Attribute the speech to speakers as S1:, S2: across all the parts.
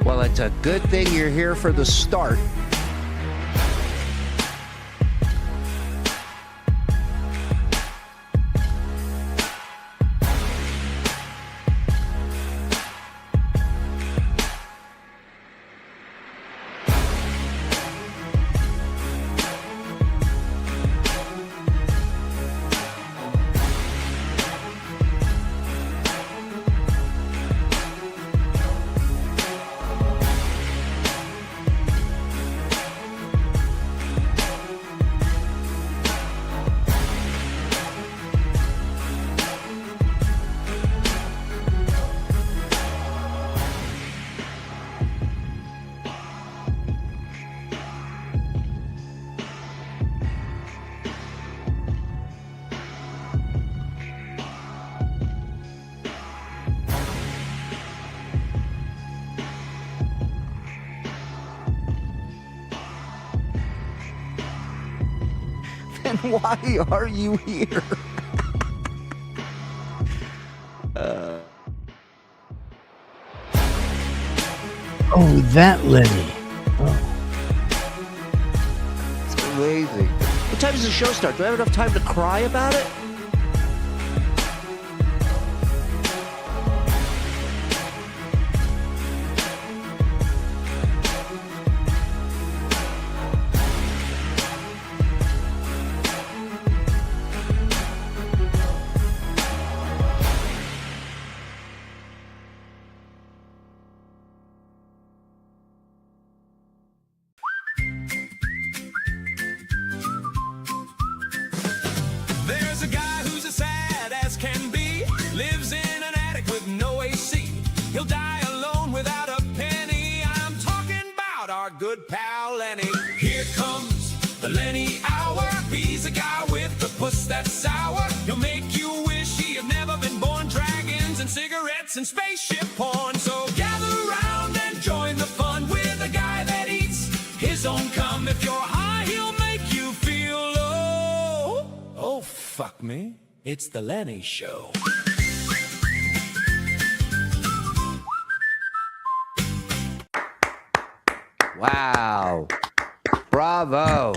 S1: Well, it's a good thing you're here for the start. And why are you here?
S2: Oh, that Lenny. Oh.
S1: It's amazing. What time does the show start? Do I have enough time to cry about it?
S3: Good pal Lenny. Here comes the Lenny hour. He's a guy with the puss that's sour. He'll make you wish he had never been born. Dragons and cigarettes and spaceship porn. So gather around and join the fun with a guy that eats his own cum. If you're high, he'll make you feel low. Oh, fuck me. It's the Lenny Show.
S1: Wow. Bravo.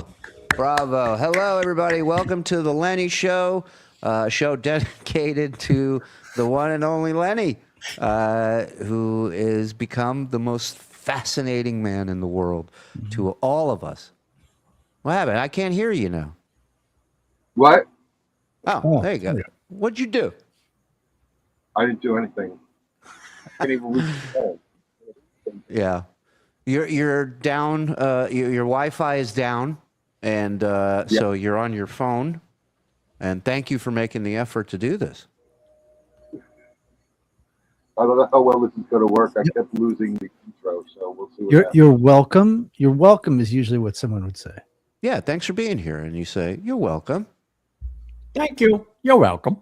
S1: Bravo. Hello, everybody. Welcome to the Lenny Show, a show dedicated to the one and only Lenny, who has become the most fascinating man in the world to all of us. What happened? I can't hear you now.
S4: What?
S1: Oh, there you go. What'd you do?
S4: I didn't do anything. I can't even reach the phone.
S1: Yeah. You're down. Your Wi-Fi is down, and so you're on your phone. And thank you for making the effort to do this.
S4: I don't know how well this is going to work. I kept losing the intro, so we'll see.
S2: You're welcome. You're welcome is usually what someone would say.
S1: Yeah, thanks for being here. And you say, you're welcome.
S5: Thank you. You're welcome.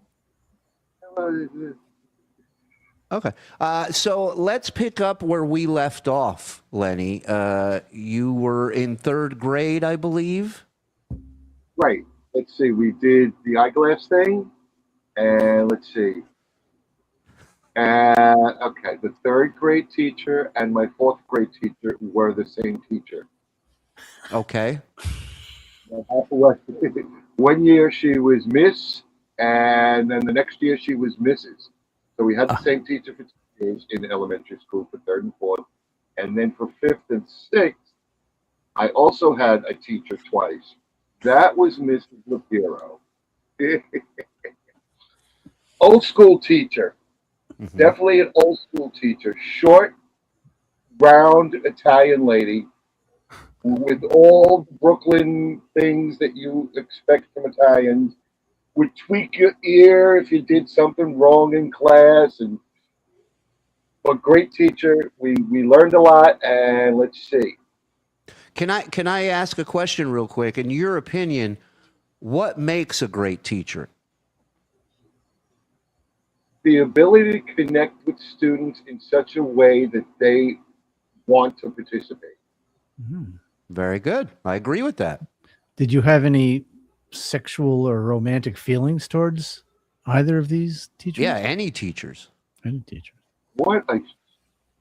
S1: Okay. So let's pick up where we left off, Lenny. You were in third grade, I believe.
S4: Right. Let's see. We did the eyeglass thing. And let's see. Okay. The third grade teacher and my fourth grade teacher were the same teacher.
S1: Okay.
S4: One year she was Miss, and then the next year she was Mrs. So we had the same teacher for 2 years in elementary school for third and fourth. And then for fifth and sixth, I also had a teacher twice. That was Mrs. Lapiro. Old school teacher. Mm-hmm. Definitely an old school teacher. Short, round Italian lady with all the Brooklyn things that you expect from Italians. Would tweak your ear if you did something wrong in class, and a great teacher. We learned a lot, and let's see.
S1: Can I ask a question real quick? In your opinion, what makes a great teacher?
S4: The ability to connect with students in such a way that they want to participate.
S2: Mm-hmm.
S1: Very good. I agree with that.
S2: Did you have any sexual or romantic feelings towards either of these teachers?
S1: Yeah, any teachers.
S2: Any teacher.
S4: What a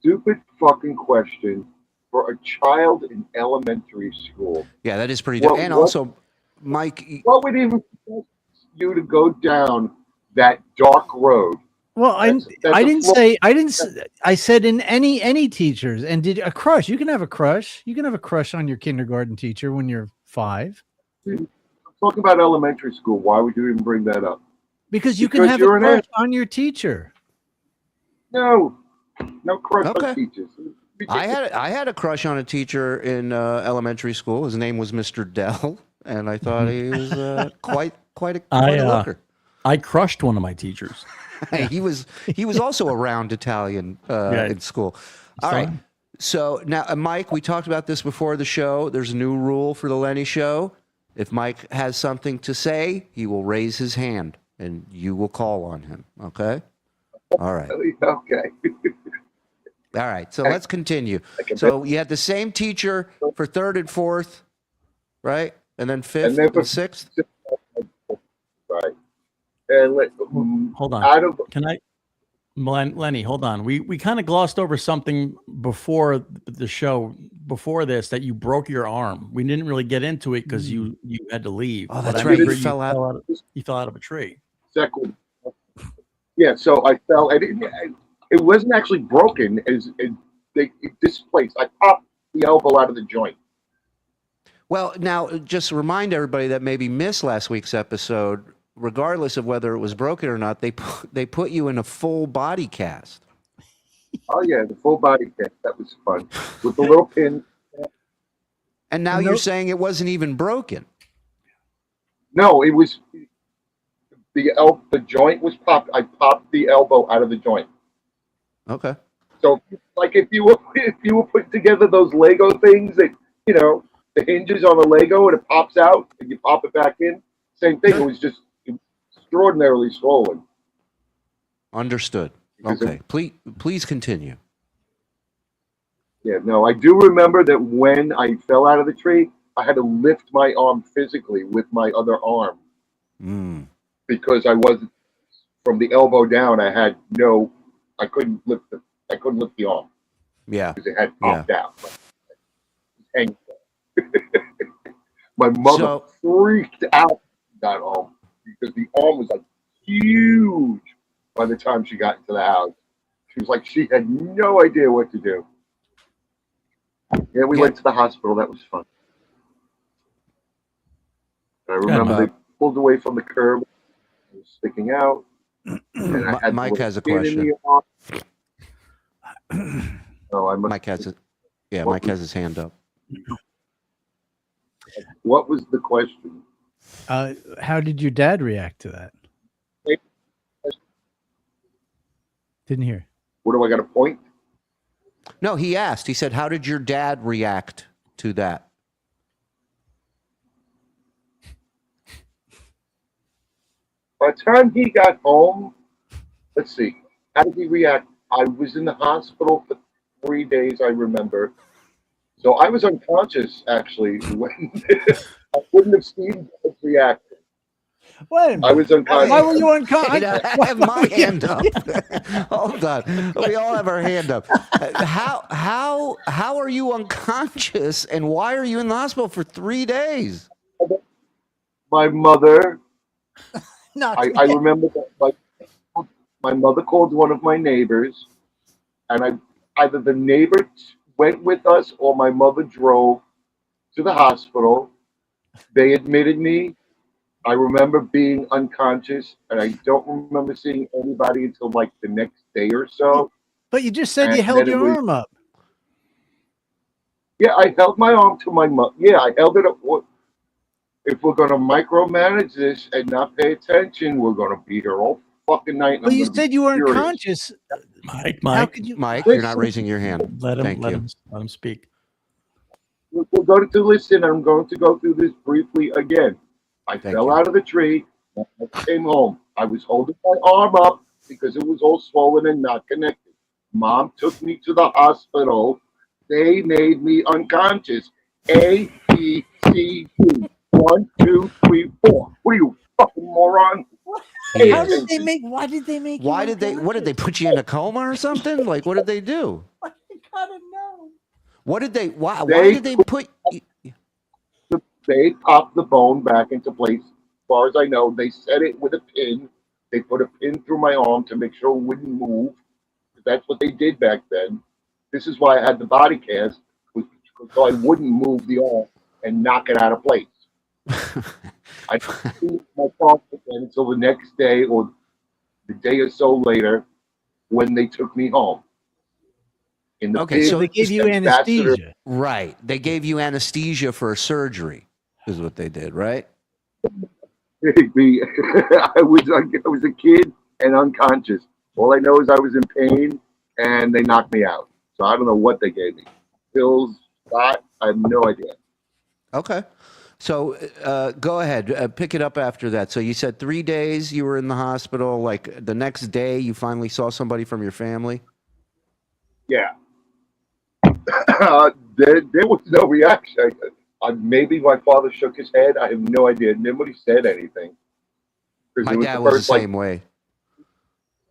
S4: stupid fucking question for a child in elementary school.
S1: Yeah, that is pretty.
S4: What-
S1: And
S4: what-
S1: also, Mike.
S4: What would even force you to go down that dark road?
S2: Well,
S4: That's
S2: I
S4: a
S2: didn't
S4: flaw.
S2: say I said in any teachers. And did a crush? You can have a crush. You can have a crush on your kindergarten teacher when you're 5,
S4: I'm talking about elementary school. Why would you even bring that up?
S2: because you can
S4: Because
S2: have a
S4: you're an
S2: crush
S4: ass.
S2: on your teacher.
S4: No crush
S1: Okay.
S4: on teachers.
S1: I had a crush on a teacher in elementary school. His name was Mr. Dell, and I thought he was quite a looker.
S5: I crushed one of my teachers.
S1: He was also around Italian in school. All right. So now, Mike, we talked about this before the show. There's a new rule for the Lenny Show. If Mike has something to say, he will raise his hand, and you will call on him. Okay. All right.
S4: Okay.
S1: All right, so let's continue. So you had the same teacher for 3rd and 4th, right? And then 5th
S4: And then for
S1: and 6th?
S4: Right. And
S5: Hold on.
S4: out of
S5: Can I, Lenny? Hold on. We kind of glossed over something before the show. Before this, that you broke your arm. We didn't really get into it because you had to leave.
S1: Oh,
S5: But
S1: that's
S5: I
S1: right.
S5: remember
S1: You fell out.
S5: You fell out of a tree.
S4: second, yeah. So I fell. It wasn't actually broken. It displaced. I popped the elbow out of the joint.
S1: Well, now, just remind everybody that maybe missed last week's episode, regardless of whether it was broken or not, they put you in a full body cast.
S4: Oh yeah, the full body cast. That was fun with the little pin.
S1: And now you're saying it wasn't even broken.
S4: No, it was the joint was popped. I popped the elbow out of the joint.
S1: Okay.
S4: So, like if you were putting together those Lego things that the hinges on the Lego and it pops out and you pop it back in, same thing. It was just extraordinarily swollen.
S1: Understood.
S4: Because
S1: Okay. Please continue.
S4: Yeah, no, I do remember that when I fell out of the tree, I had to lift my arm physically with my other arm because I wasn't from the elbow down. I couldn't lift the arm.
S1: Yeah.
S4: Because it had popped out. And my mother freaked out when she got home because the arm was like huge by the time she got into the house. She was like, she had no idea what to do. Yeah, we went to the hospital. That was fun. And I remember they pulled away from the curb. It was sticking out. And I had
S1: Mike has a
S4: pin in
S1: question.
S4: the arm. Oh, I must.
S1: Mike has it. Yeah, Mike has his hand up.
S4: What was the question?
S2: How did your dad react to that? Didn't hear.
S4: What do I got to point?
S1: No, he asked. He said, "How did your dad react to that?"
S4: By the time he got home, let's see, how did he react? I was in the hospital for 3 days, I remember. So I was unconscious, actually, when I wouldn't have seen his reaction.
S2: Wait a minute.
S4: I was unconscious.
S2: Why were you unconscious?
S1: I have my hand up. Hold on. We all have our hand up. How are you unconscious and why are you in the hospital for 3 days?
S4: My mother,
S2: Not
S4: I remember that my mother called one of my neighbors, and either the neighbor went with us or my mother drove to the hospital. They admitted me. I remember being unconscious, and I don't remember seeing anybody until like the next day or so.
S2: But you just said you
S4: And
S2: held
S4: then it
S2: your
S4: was-
S2: arm up.
S4: Yeah, I held my arm to my mother. Yeah, I held it up. If we're going to micromanage this and not pay attention, we're going to be here all fucking night. and
S2: Well,
S4: I'm
S2: you
S4: gonna
S2: said
S4: be
S2: you were
S4: furious.
S2: unconscious. How
S5: Mike,
S2: could you?
S1: Mike, you're not raising your hand.
S5: let
S1: Thank you.
S5: him speak.
S4: We're going to listen. I'm going to go through this briefly again. I
S1: Thank
S4: fell
S1: you.
S4: out of the tree. I came home. I was holding my arm up because it was all swollen and not connected. Mom took me to the hospital. They made me unconscious. A, B, C, D. 1, 2, 3, 4. What are you, fucking moron.
S1: He
S2: How
S1: is.
S2: did they make? Why did they make?
S1: Why
S2: you
S1: did they? What did they put you in a coma or something? Like, what did they do?
S2: I gotta know.
S1: What did they? Why
S4: They
S1: did they put?
S4: They popped the bone back into place. As far as I know, they set it with a pin. They put a pin through my arm to make sure it wouldn't move. That's what they did back then. This is why I had the body cast, so I wouldn't move the arm and knock it out of place. I didn't see my thoughts again until the next day or the day or so later when they took me home. In the
S1: Okay, so
S2: they gave you
S4: ambassador-
S2: anesthesia.
S1: Right. They gave you anesthesia for a surgery, is what they did, right?
S4: I was a kid and unconscious. All I know is I was in pain and they knocked me out. So I don't know what they gave me. Pills, shot, I have no idea.
S1: Okay. So go ahead. Pick it up after that. So you said 3 days you were in the hospital. Like the next day you finally saw somebody from your family?
S4: Yeah. There was no reaction. Maybe my father shook his head. I have no idea. Nobody said anything. 'Cause
S1: My
S4: it
S1: dad was the
S4: first, like,
S1: same way.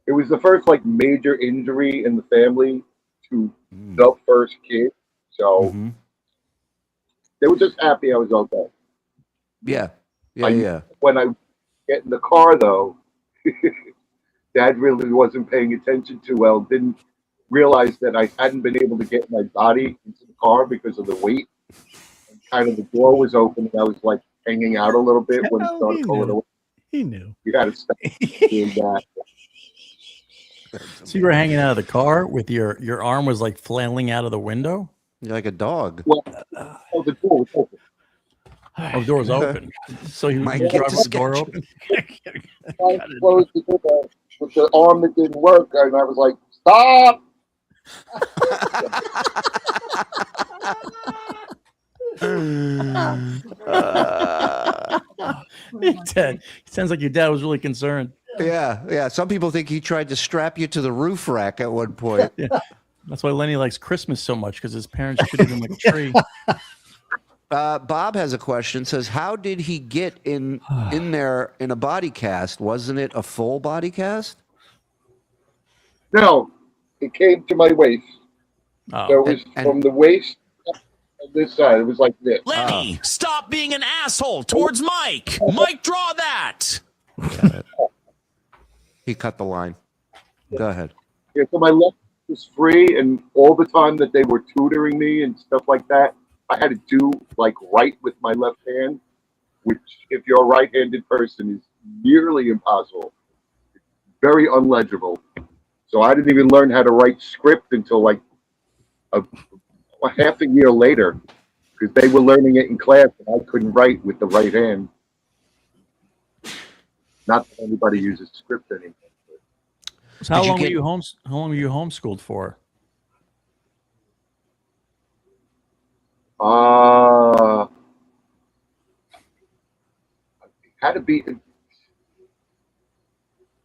S4: It was the first like major injury in the family to the first kid. So
S1: Mhm.
S4: they were just happy I was okay.
S1: Yeah. Yeah.
S4: When I get in the car though, Dad really wasn't paying attention too well. Didn't realize that I hadn't been able to get my body into the car because of the weight. And kind of the door was open and I was like hanging out a little bit when it
S2: Oh,
S4: started
S2: he
S4: pulling
S2: knew.
S4: away.
S2: He knew.
S4: You got to stop doing that.
S5: So you were hanging out of the car with your arm was like flailing out of the window?
S1: You're like a dog.
S4: Well, the door was open.
S5: Oh, the door was open. So you
S1: Mike,
S5: you
S1: get
S5: drive
S1: the
S5: with the door
S1: sketch.
S5: open?
S4: I closed the door with the arm that didn't work, and I was like, "Stop!"
S5: Dad, it sounds like your dad was really concerned.
S1: Yeah. Some people think he tried to strap you to the roof rack at one point.
S5: Yeah. That's why Lenny likes Christmas so much because his parents treated him like a tree.
S1: Bob has a question. Says, how did he get in there in a body cast? Wasn't it a full body cast?
S4: No, it came to my waist.
S5: Oh.
S4: So it was
S1: And-
S4: from the waist on this side. It was like this.
S3: Lenny, stop being an asshole towards Mike. Mike, draw that.
S1: He cut the line. Go ahead.
S4: Yeah, so my left was free, and all the time that they were tutoring me and stuff like that, I had to do like right with my left hand, which if you're a right-handed person is nearly impossible. It's very unlegible. So I didn't even learn how to write script until like a half a year later, because they were learning it in class and I couldn't write with the right hand. Not that anybody uses script anymore.
S5: So how
S1: Did you
S5: long were
S1: get-
S5: you how long were you homeschooled for?
S4: It had to be.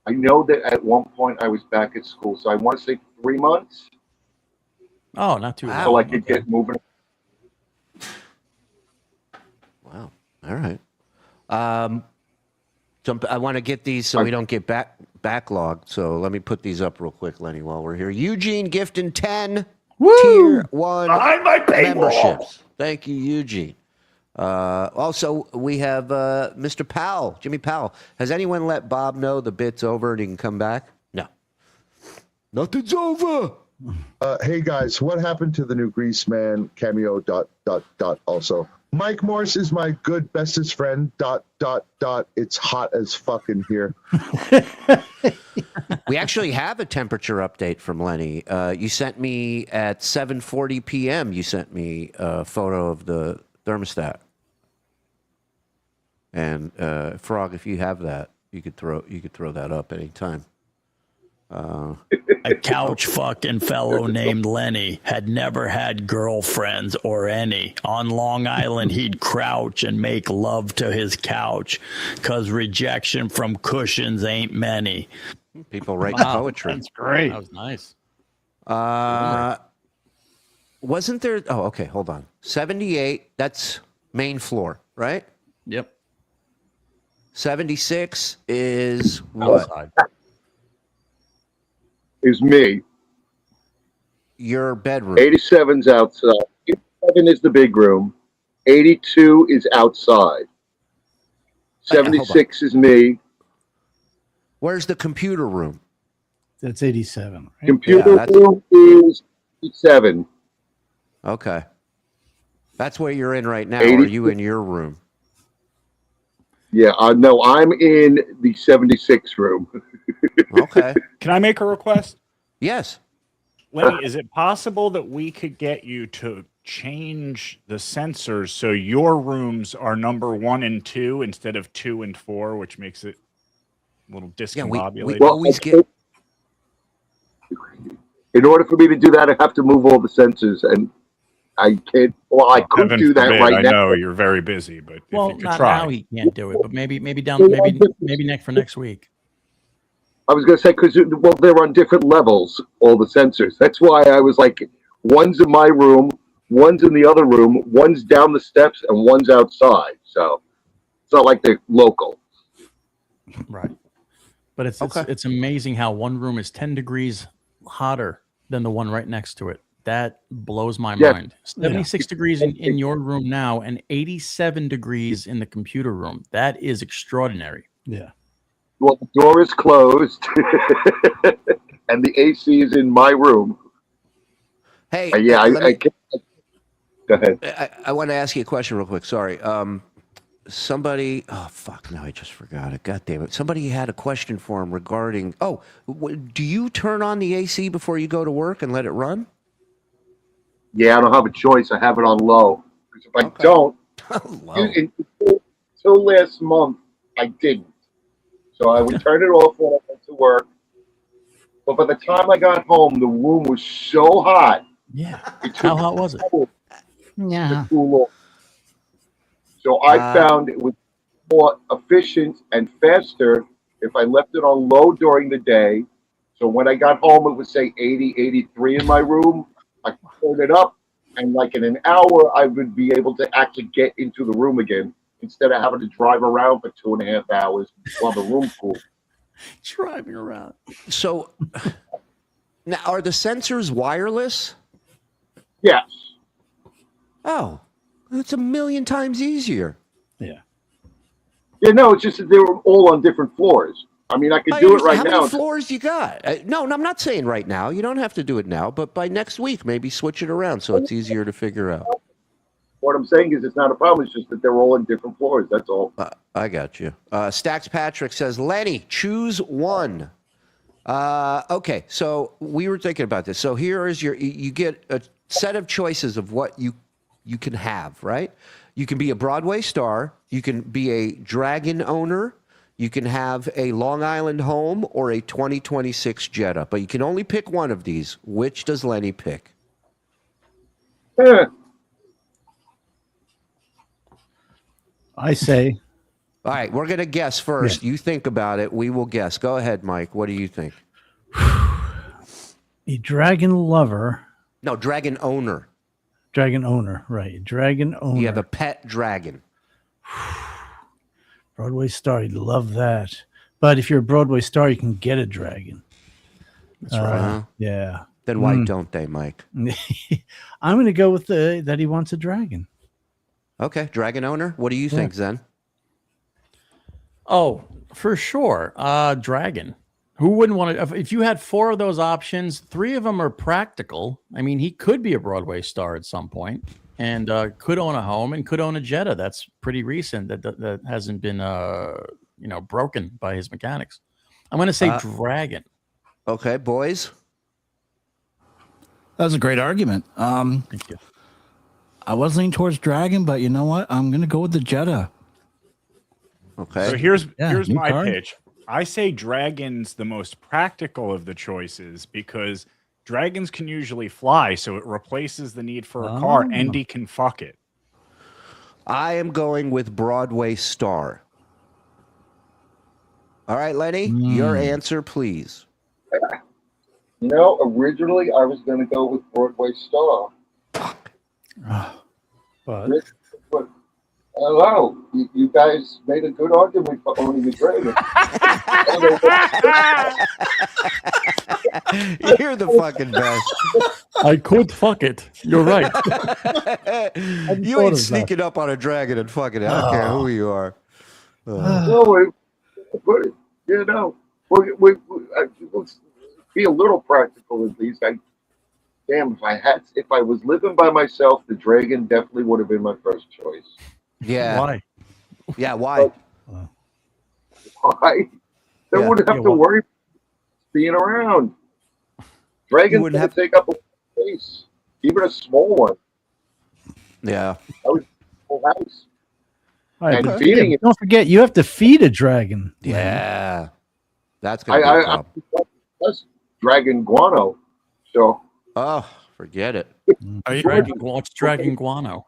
S4: I know that at one point I was back at school, so I want to say 3 months,
S5: Oh, not too
S1: Wow.
S4: so
S5: long.
S4: I could
S5: Okay.
S4: get moving.
S1: Wow. All right. So I want to get these so we don't get backlogged. So let me put these up real quick, Lenny, while we're here. Eugene gifting 10 Tier 1
S4: Behind my paywall.
S1: memberships. Thank you, Eugene. Also, we have Mr. Powell, Jimmy Powell. Has anyone let Bob know the bit's over and he can come back? No. Nothing's over.
S6: Hey guys, what happened to the new Grease Man cameo? Also, Mike Morse is my good bestest friend. It's hot as fucking here.
S1: We actually have a temperature update from Lenny. You sent me at 7:40 p.m. You sent me a photo of the thermostat. And Frog, if you have that, you could throw that up anytime.
S5: A couch fucking fellow named Lenny had never had girlfriends or any. On Long Island, he'd crouch and make love to his couch, 'cause rejection from cushions ain't many.
S1: People write
S5: Wow,
S1: poetry.
S2: That's great.
S5: That was nice.
S1: Wasn't there? Oh, okay. Hold on. 78. That's main floor, right?
S5: Yep.
S1: 76 is what?
S5: Outside.
S4: Is me.
S1: Your bedroom.
S4: 87's outside. 87 is the big room. 82 is outside. 76 is me.
S1: Where's the computer room?
S2: That's 87. Right?
S4: Computer
S1: that's-
S4: room is 87.
S1: Okay. That's where you're in right now.
S4: 80.
S1: Are you in your room?
S4: Yeah, no, I'm in the 76 room.
S1: Okay.
S7: Can I make a request?
S1: Yes.
S7: Lenny, is it possible that we could get you to change the sensors so your rooms are number 1 and 2 instead of 2 and 4, which makes it a little discombobulated?
S1: we always get...
S4: In order for me to do that, I have to move all the sensors, and I can't. Well, I could
S7: Heaven
S4: do that
S7: forbid,
S4: right
S7: I
S4: now.
S7: know you're very busy, but if
S5: Well,
S7: you could
S5: not
S7: try.
S5: now he can't do it, but maybe next for next week.
S4: I was going to say, because, well, they're on different levels, all the sensors. That's why I was like, one's in my room, one's in the other room, one's down the steps, and one's outside. So it's not like they're local.
S5: Right. But it's
S1: Okay.
S5: it's amazing how one room is 10 degrees hotter than the one right next to it. That blows my
S4: Yeah.
S5: mind. 76 degrees in your room now and 87 degrees in the computer room. That is extraordinary.
S2: Yeah.
S4: Well, the door is closed, and the AC is in my room.
S1: Hey,
S4: Yeah,
S1: let me-
S4: I can't. Go ahead.
S1: I want to ask you a question real quick. Sorry. Somebody, oh, fuck, no, I just forgot it. God damn it. Somebody had a question for him regarding, do you turn on the AC before you go to work and let it run?
S4: Yeah, I don't have a choice. I have it on low. Because if I
S1: Okay.
S4: don't,
S1: Low.
S4: until last month, I didn't. So I would turn it off when I went to work. But by the time I got home, the room was so hot.
S5: Yeah.
S4: It
S5: How
S4: took
S5: hot was it?
S2: Yeah.
S4: to cool off. So I found it was more efficient and faster if I left it on low during the day. So when I got home, it would say 80, 83 in my room. I could turn it up, and like in an hour, I would be able to actually get into the room again instead of having to drive around for 2.5 hours while the room cooled.
S5: Driving around.
S1: So, now, are the sensors wireless?
S4: Yes.
S1: Oh, it's a million times easier.
S2: Yeah.
S4: Yeah, no, it's just that they were all on different floors. I mean, I could do it right
S1: How
S4: now.
S1: many floors you got? No, I'm not saying right now. You don't have to do it now, but by next week, maybe switch it around so it's easier to figure out.
S4: What I'm saying is it's not a problem. It's just that they're all on different floors. That's all.
S1: I got you. Stacks Patrick says, Lenny, choose one. Okay, so we were thinking about this. So here is you get a set of choices of what you can have, right? You can be a Broadway star. You can be a dragon owner. You can have a Long Island home or a 2026 Jetta. But you can only pick one of these. Which does Lenny pick?
S2: I say
S1: All right, we're going to guess first. You think about it. We will guess. Go ahead, Mike. What do you think?
S2: a dragon lover,
S1: No, dragon owner.
S2: dragon owner, right? Dragon owner.
S1: You have a pet dragon.
S2: Broadway star. You'd love that. But if you're a Broadway star, you can get a dragon.
S1: That's right.
S2: Yeah.
S1: Then why don't they, Mike?
S2: I'm going to go with that he wants a dragon.
S1: Okay, dragon owner. What do you think, Zen?
S5: Oh, for sure. Dragon. Who wouldn't want to? If you had 4 of those options, 3 of them are practical. I mean, he could be a Broadway star at some point, and could own a home and could own a Jetta. That's pretty recent. That hasn't been broken by his mechanics. I'm going to say dragon.
S1: Okay, boys.
S8: That was a great argument.
S5: Thank you.
S8: I was leaning towards Dragon, but you know what? I'm going to go with the Jetta.
S1: Okay.
S7: So here's
S8: new
S7: my
S8: card.
S7: pitch. I say Dragon's the most practical of the choices because dragons can usually fly, so it replaces the need for a car, and he can fuck it.
S1: I am going with Broadway star. All right, Lenny, your answer, please.
S4: No, originally I was going to go with Broadway star.
S2: But
S4: But Hello, you guys made a good argument for owning a dragon.
S1: You're the fucking best.
S8: I could fuck it. You're right.
S1: You
S2: thought
S1: ain't
S2: of
S1: sneaking up on a dragon and fucking it. I don't care who you are.
S4: No, but you know, let's be a little practical at least. Damn, if I was living by myself, the dragon definitely would have been my first choice.
S1: Yeah.
S8: Why?
S1: Yeah, why?
S4: Why? They
S1: Yeah.
S4: wouldn't have to worry about being around. Dragons
S1: wouldn't
S4: have
S1: have-
S4: to take up a space, even a small one.
S1: Yeah.
S4: That was a whole house.
S2: All right,
S4: And
S2: but
S4: feeding it.
S2: don't forget, you have to feed a dragon.
S1: Yeah. That's going to be a problem.
S4: That's dragon guano. So
S1: Oh, forget it.
S8: What's dragon guano?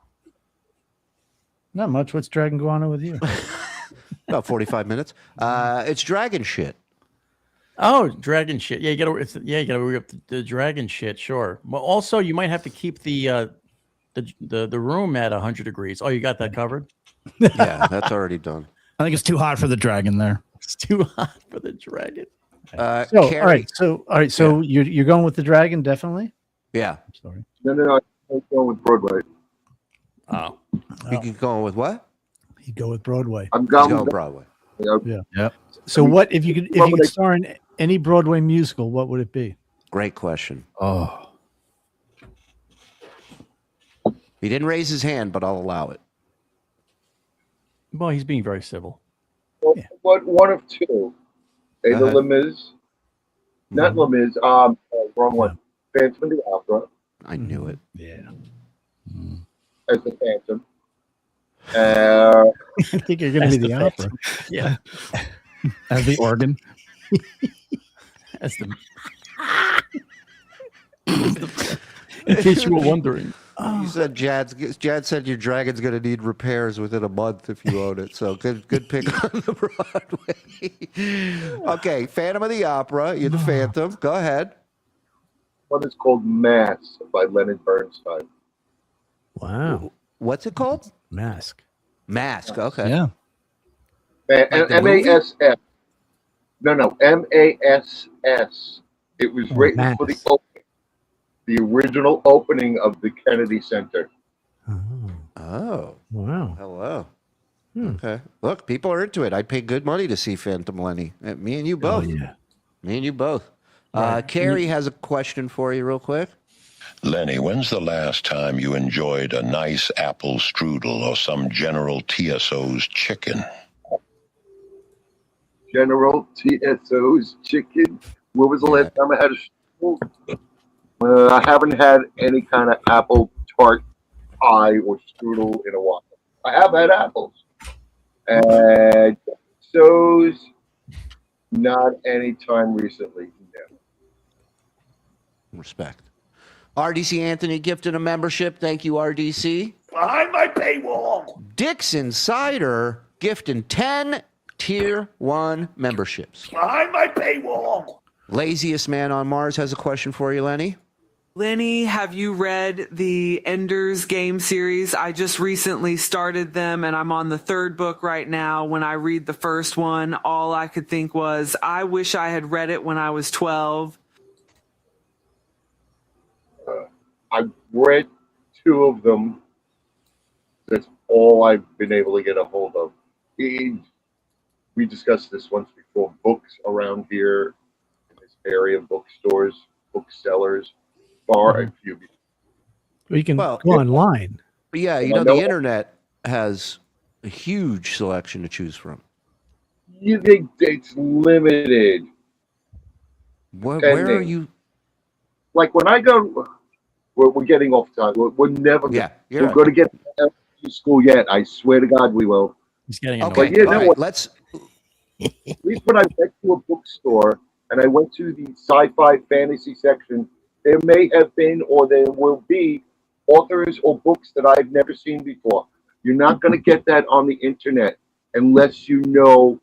S2: Not much. What's dragon guano with you?
S1: About 45 minutes. It's dragon shit.
S8: Oh, dragon shit. Yeah, you gotta rig up the dragon shit. Sure. Well, also you might have to keep the room at 100 degrees. Oh, you got that covered.
S1: Yeah, that's already done.
S9: I think it's too hot for the dragon there.
S8: It's too hot for the dragon.
S2: So,
S1: Carrie.
S2: all right. So you're going with the dragon, definitely.
S1: Yeah.
S2: Sorry.
S4: no, I'm going with Broadway.
S8: Oh,
S1: You can go with what?
S2: You go with Broadway.
S4: I'm
S1: He's
S4: going
S1: going
S4: with
S1: Broadway.
S2: So what if you could star in any Broadway musical? What would it be?
S1: Great question.
S9: Oh,
S1: He didn't raise his hand, but I'll allow it.
S8: well, he's being very civil.
S4: What one of two? Either
S1: Go ahead.
S4: Les Mis, not Les Mis. Wrong one. Phantom of the Opera
S1: I knew it.
S2: Yeah.
S4: as the Phantom.
S2: I think you're going to be the opera.
S8: Yeah,
S9: as the organ.
S8: that's the. In case you were wondering.
S1: You said Jad said your dragon's going to need repairs within a month if you own it. So good pick on the Broadway. Okay, Phantom of the Opera. You're the Phantom. Go ahead.
S4: One is called Mass by Leonard Bernstein.
S2: Wow.
S1: What's it called?
S2: Mask.
S1: Mask. Okay.
S9: Yeah.
S1: Like the movie?
S4: MASS. No, MASS. It was written for the original opening of the Kennedy Center.
S1: Oh.
S2: Wow.
S1: Hello. Okay. Look, people are into it. I'd pay good money to see Phantom Lenny. Me and you both.
S2: yeah.
S1: Me and you both. Carrie has a question for you real quick.
S10: Lenny, when's the last time you enjoyed a nice apple strudel or some General TSO's chicken?
S4: General TSO's chicken. When was the last time I had a strudel? I haven't had any kind of apple tart pie or strudel in a while. I have had apples. And so's not any time recently. No.
S1: Respect. RDC Anthony gifted a membership. Thank you, RDC.
S3: Behind my paywall.
S1: Dixon Cider gifting 10 Tier 1 memberships.
S3: Behind my paywall.
S1: Laziest Man on Mars has a question for you, Lenny.
S11: Lenny, have you read the Ender's Game series? I just recently started them and I'm on the third book right now. When I read the first one, all I could think was, I wish I had read it when I was 12.
S4: I've read 2 of them. That's all I've been able to get a hold of. We discussed this once before. Books around here in this area, bookstores, booksellers, far and few.
S2: Well, you can
S1: Well,
S2: go online.
S1: But yeah, you
S4: I
S1: know,
S4: know-
S1: the internet has a huge selection to choose from.
S4: You think it's limited?
S1: Where are you?
S4: Like when I go, we're getting off time. We're never.
S1: Yeah, you're
S4: we're
S1: right.
S4: going to get to school yet. I swear to God, we will.
S8: He's getting
S1: Okay,
S8: annoyed.
S4: Yeah,
S1: all
S4: no,
S1: right,
S4: what-
S1: let's.
S4: At least when I went to a bookstore and I went to the sci-fi fantasy section, there may have been or there will be authors or books that I've never seen before. You're not going to get that on the internet unless you know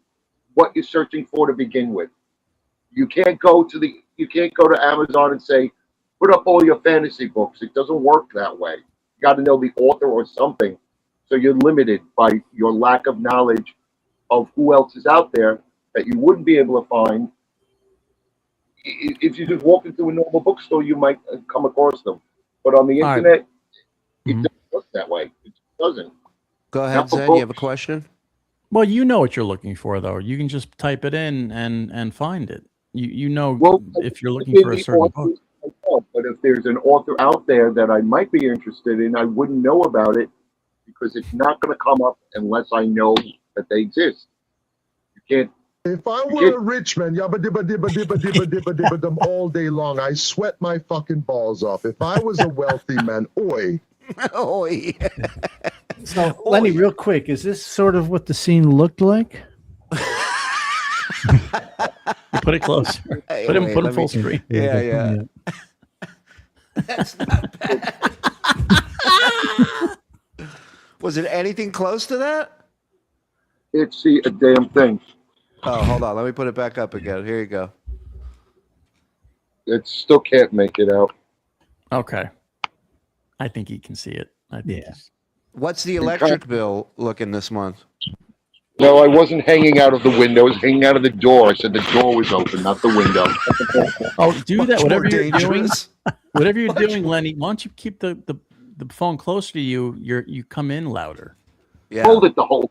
S4: what you're searching for to begin with. You can't go to Amazon and say, put up all your fantasy books. It doesn't work that way. You got to know the author or something. So you're limited by your lack of knowledge of who else is out there that you wouldn't be able to find. If you just walk into a normal bookstore, you might come across them. But on the
S8: All right.
S4: internet, it doesn't work that way. It just doesn't.
S1: Go ahead,
S4: Not for
S1: Zen. You have a
S4: books.
S1: question?
S8: Well, you know what you're looking for, though. You can just type it in and find it. You know
S4: Well,
S8: if you're looking for a certain book.
S4: But if there's an author out there that I might be interested in, I wouldn't know about it because it's not going to come up unless I know that they exist. You can't.
S6: If I were a rich man, yabba dibba dibba dibba dibba dibba dibba dum all day long, I sweat my fucking balls off. If I was a wealthy man, oi.
S1: Oi.
S2: So, Lenny, real quick, is this sort of what the scene looked like?
S8: You put it closer.
S1: Hey,
S8: Put him
S1: wait,
S8: put him
S1: let
S8: full
S1: me-
S8: screen.
S1: Yeah. That's not bad. Was it anything close to that?
S4: It's a damn thing.
S1: Oh, hold on. Let me put it back up again. Here you go.
S4: It still can't make it out.
S8: Okay. I think he can see it. I think
S2: Yeah.
S8: he's-
S1: What's the electric bill looking this month?
S4: No, I wasn't hanging out of the window. I was hanging out of the door. I said the door was open, not the window.
S8: Oh, do that. Whatever
S1: More
S8: you're doing,
S1: dangerous.
S8: whatever you're doing, Lenny. Why don't you keep the phone closer to you? You come in louder.
S1: Yeah.
S4: Hold it the whole.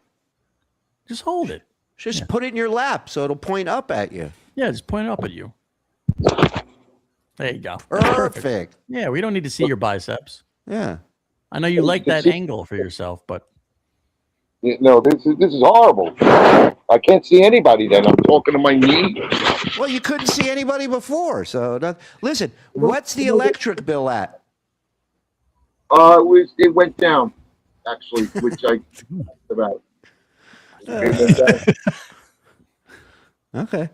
S8: Just hold it.
S1: Just put it in your lap so it'll point up at you.
S8: Yeah, just point it up at you. There you go.
S1: Perfect.
S8: Yeah, we don't need to see your biceps.
S1: Yeah.
S8: I know you like that angle for yourself, but
S4: No, this is horrible. I can't see anybody. Then I'm talking to my knee.
S1: Well, you couldn't see anybody before. So listen, what's the electric bill at?
S4: It went down, actually, which I talked about. It went down.
S1: Okay.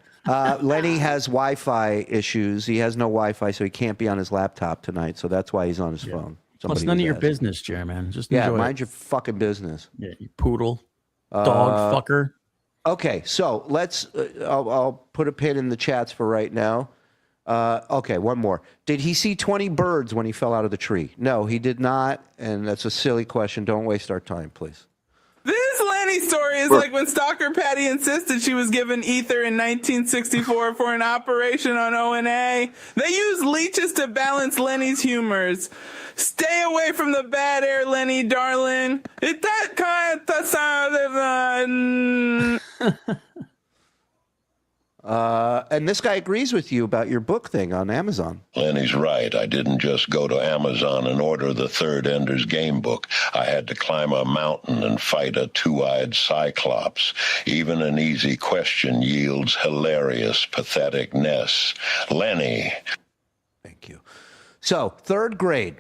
S1: Lenny has Wi-Fi issues. He has no Wi-Fi, so he can't be on his laptop tonight. So that's why he's on his phone.
S8: well, it's
S1: Somebody
S8: none of
S1: was
S8: your
S1: asking.
S8: business, Chairman. Just
S1: Yeah,
S8: enjoy
S1: mind
S8: it.
S1: your fucking business.
S8: Yeah, you poodle, dog fucker.
S1: Okay, so let's. I'll put a pin in the chats for right now. Okay, one more. Did he see 20 birds when he fell out of the tree? No, he did not, and that's a silly question. Don't waste our time, please.
S12: This Lenny story is like when Stalker Patty insisted she was given ether in 1964 for an operation on O&A. They used leeches to balance Lenny's humors. Stay away from the bad air, Lenny, darling. It that kind of sound
S1: And this guy agrees with you about your book thing on Amazon.
S10: Lenny's right. I didn't just go to Amazon and order the third Ender's Game book. I had to climb a mountain and fight a two-eyed cyclops. Even an easy question yields hilarious patheticness. Lenny.
S1: Thank you. So, third grade.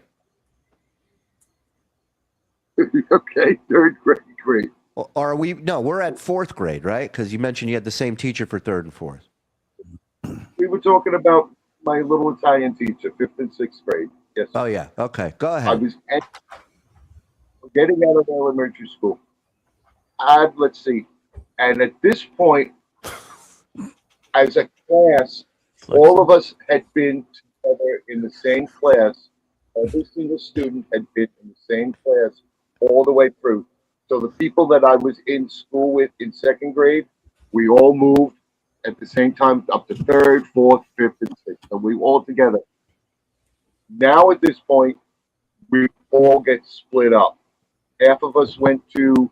S4: Okay, third grade. Great.
S1: Or are we? No, we're at fourth grade, right? Because you mentioned you had the same teacher for third and fourth.
S4: We were talking about my little Italian teacher, 5th and 6th grade. Yes.
S1: Oh, yeah. Okay, go
S4: I
S1: ahead.
S4: was getting out of elementary school. Let's see. And at this point, as a class, all of us had been together in the same class. Every single student had been in the same class all the way through. So the people that I was in school with in 2nd grade, we all moved at the same time up to 3rd, 4th, 5th, and 6th. So we were all together. Now at this point, we all get split up. Half of us went to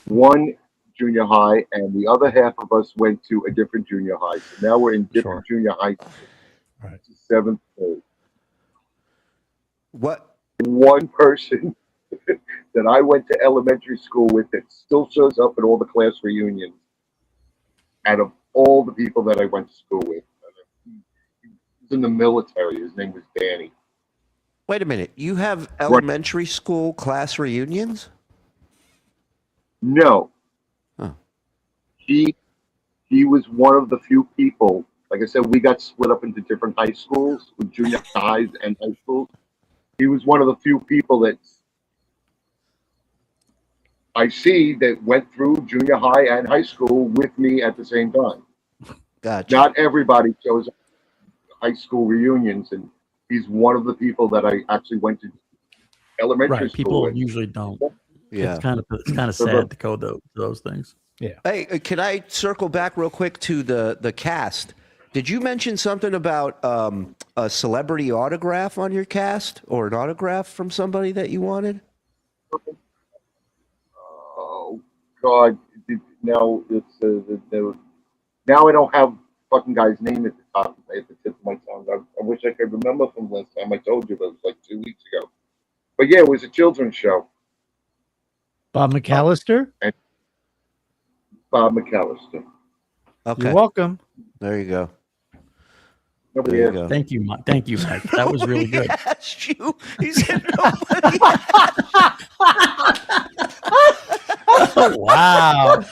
S4: one junior high, and the other half of us went to a different junior high. So now we're in different junior high.
S2: Right.
S4: 7th grade.
S1: What?
S4: One person that I went to elementary school with that still shows up at all the class reunions out of all the people that I went to school with. He was in the military. His name was Danny.
S1: Wait a minute. You have elementary school class reunions?
S4: No.
S1: Oh.
S4: He was one of the few people. Like I said, we got split up into different high schools, with junior highs and high schools. He was one of the few people that I see that went through junior high and high school with me at the same time.
S1: Gotcha.
S4: Not everybody shows up at high school reunions, and he's one of the people that I actually went to elementary
S8: right,
S4: school
S8: people
S4: with.
S8: usually don't.
S1: Yeah.
S8: It's kind of sad to go those things.
S1: Hey, can I circle back real quick to the cast? Did you mention something about a celebrity autograph on your cast, or an autograph from somebody that you wanted?
S4: Oh God! Now it's now I don't have fucking guy's name at the top. At the tip of my tongue. I wish I could remember from last time I told you, but it was like 2 weeks ago. But yeah, it was a children's show.
S2: Bob McAllister.
S4: And Bob McAllister.
S1: Okay.
S2: You're welcome.
S1: There you go.
S4: Nobody
S1: There you
S4: asked.
S1: go.
S8: Thank you, Mike. Thank you, Mike. That was really good.
S1: Asked you. He said nobody.
S8: Oh, wow.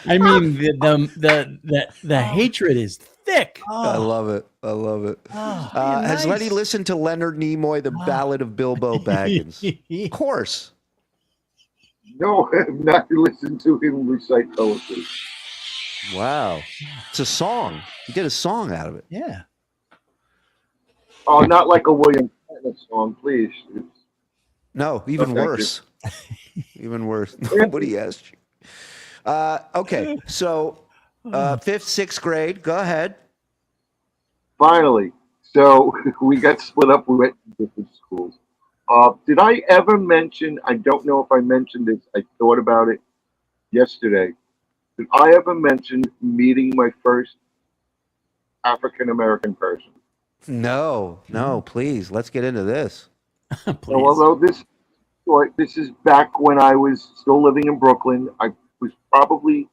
S8: I mean, the hatred is thick.
S1: I love it. I love it. Has Lenny listened to Leonard Nimoy, The Ballad of Bilbo Baggins? Of course.
S4: No, I've not listened to him recite poetry.
S1: Wow. It's a song. He did a song out of it.
S2: Yeah.
S4: Oh, not like a William Shatner song, please.
S1: No, even
S4: thank you.
S1: worse. Even worse. Nobody asked you. Okay, so 5th, 6th grade. Go ahead.
S4: Finally. So we got split up. We went to different schools. Did I ever mention, I don't know if I mentioned this, I thought about it yesterday. Did I ever mention meeting my first African-American person?
S1: No, please. Let's get into this.
S8: Please.
S4: So, although this is back when I was still living in Brooklyn, I was probably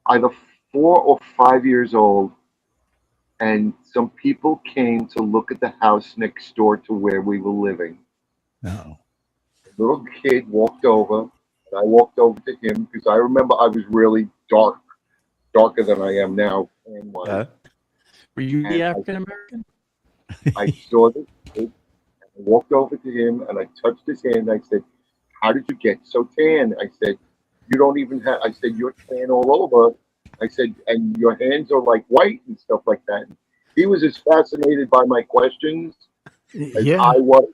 S4: either 4 or 5 years old, and some people came to look at the house next door to where we were living.
S2: No.
S4: A little kid walked over, and I walked over to him because I remember I was really darker than I am now.
S8: Were you the African American?
S4: I saw this kid, and I walked over to him, and I touched his hand, and I said, "How did you get so tan?" I said, "You don't even have," I said, "You're tan all over." I said, "And your hands are like white and stuff like that." And he was as fascinated by my questions as I was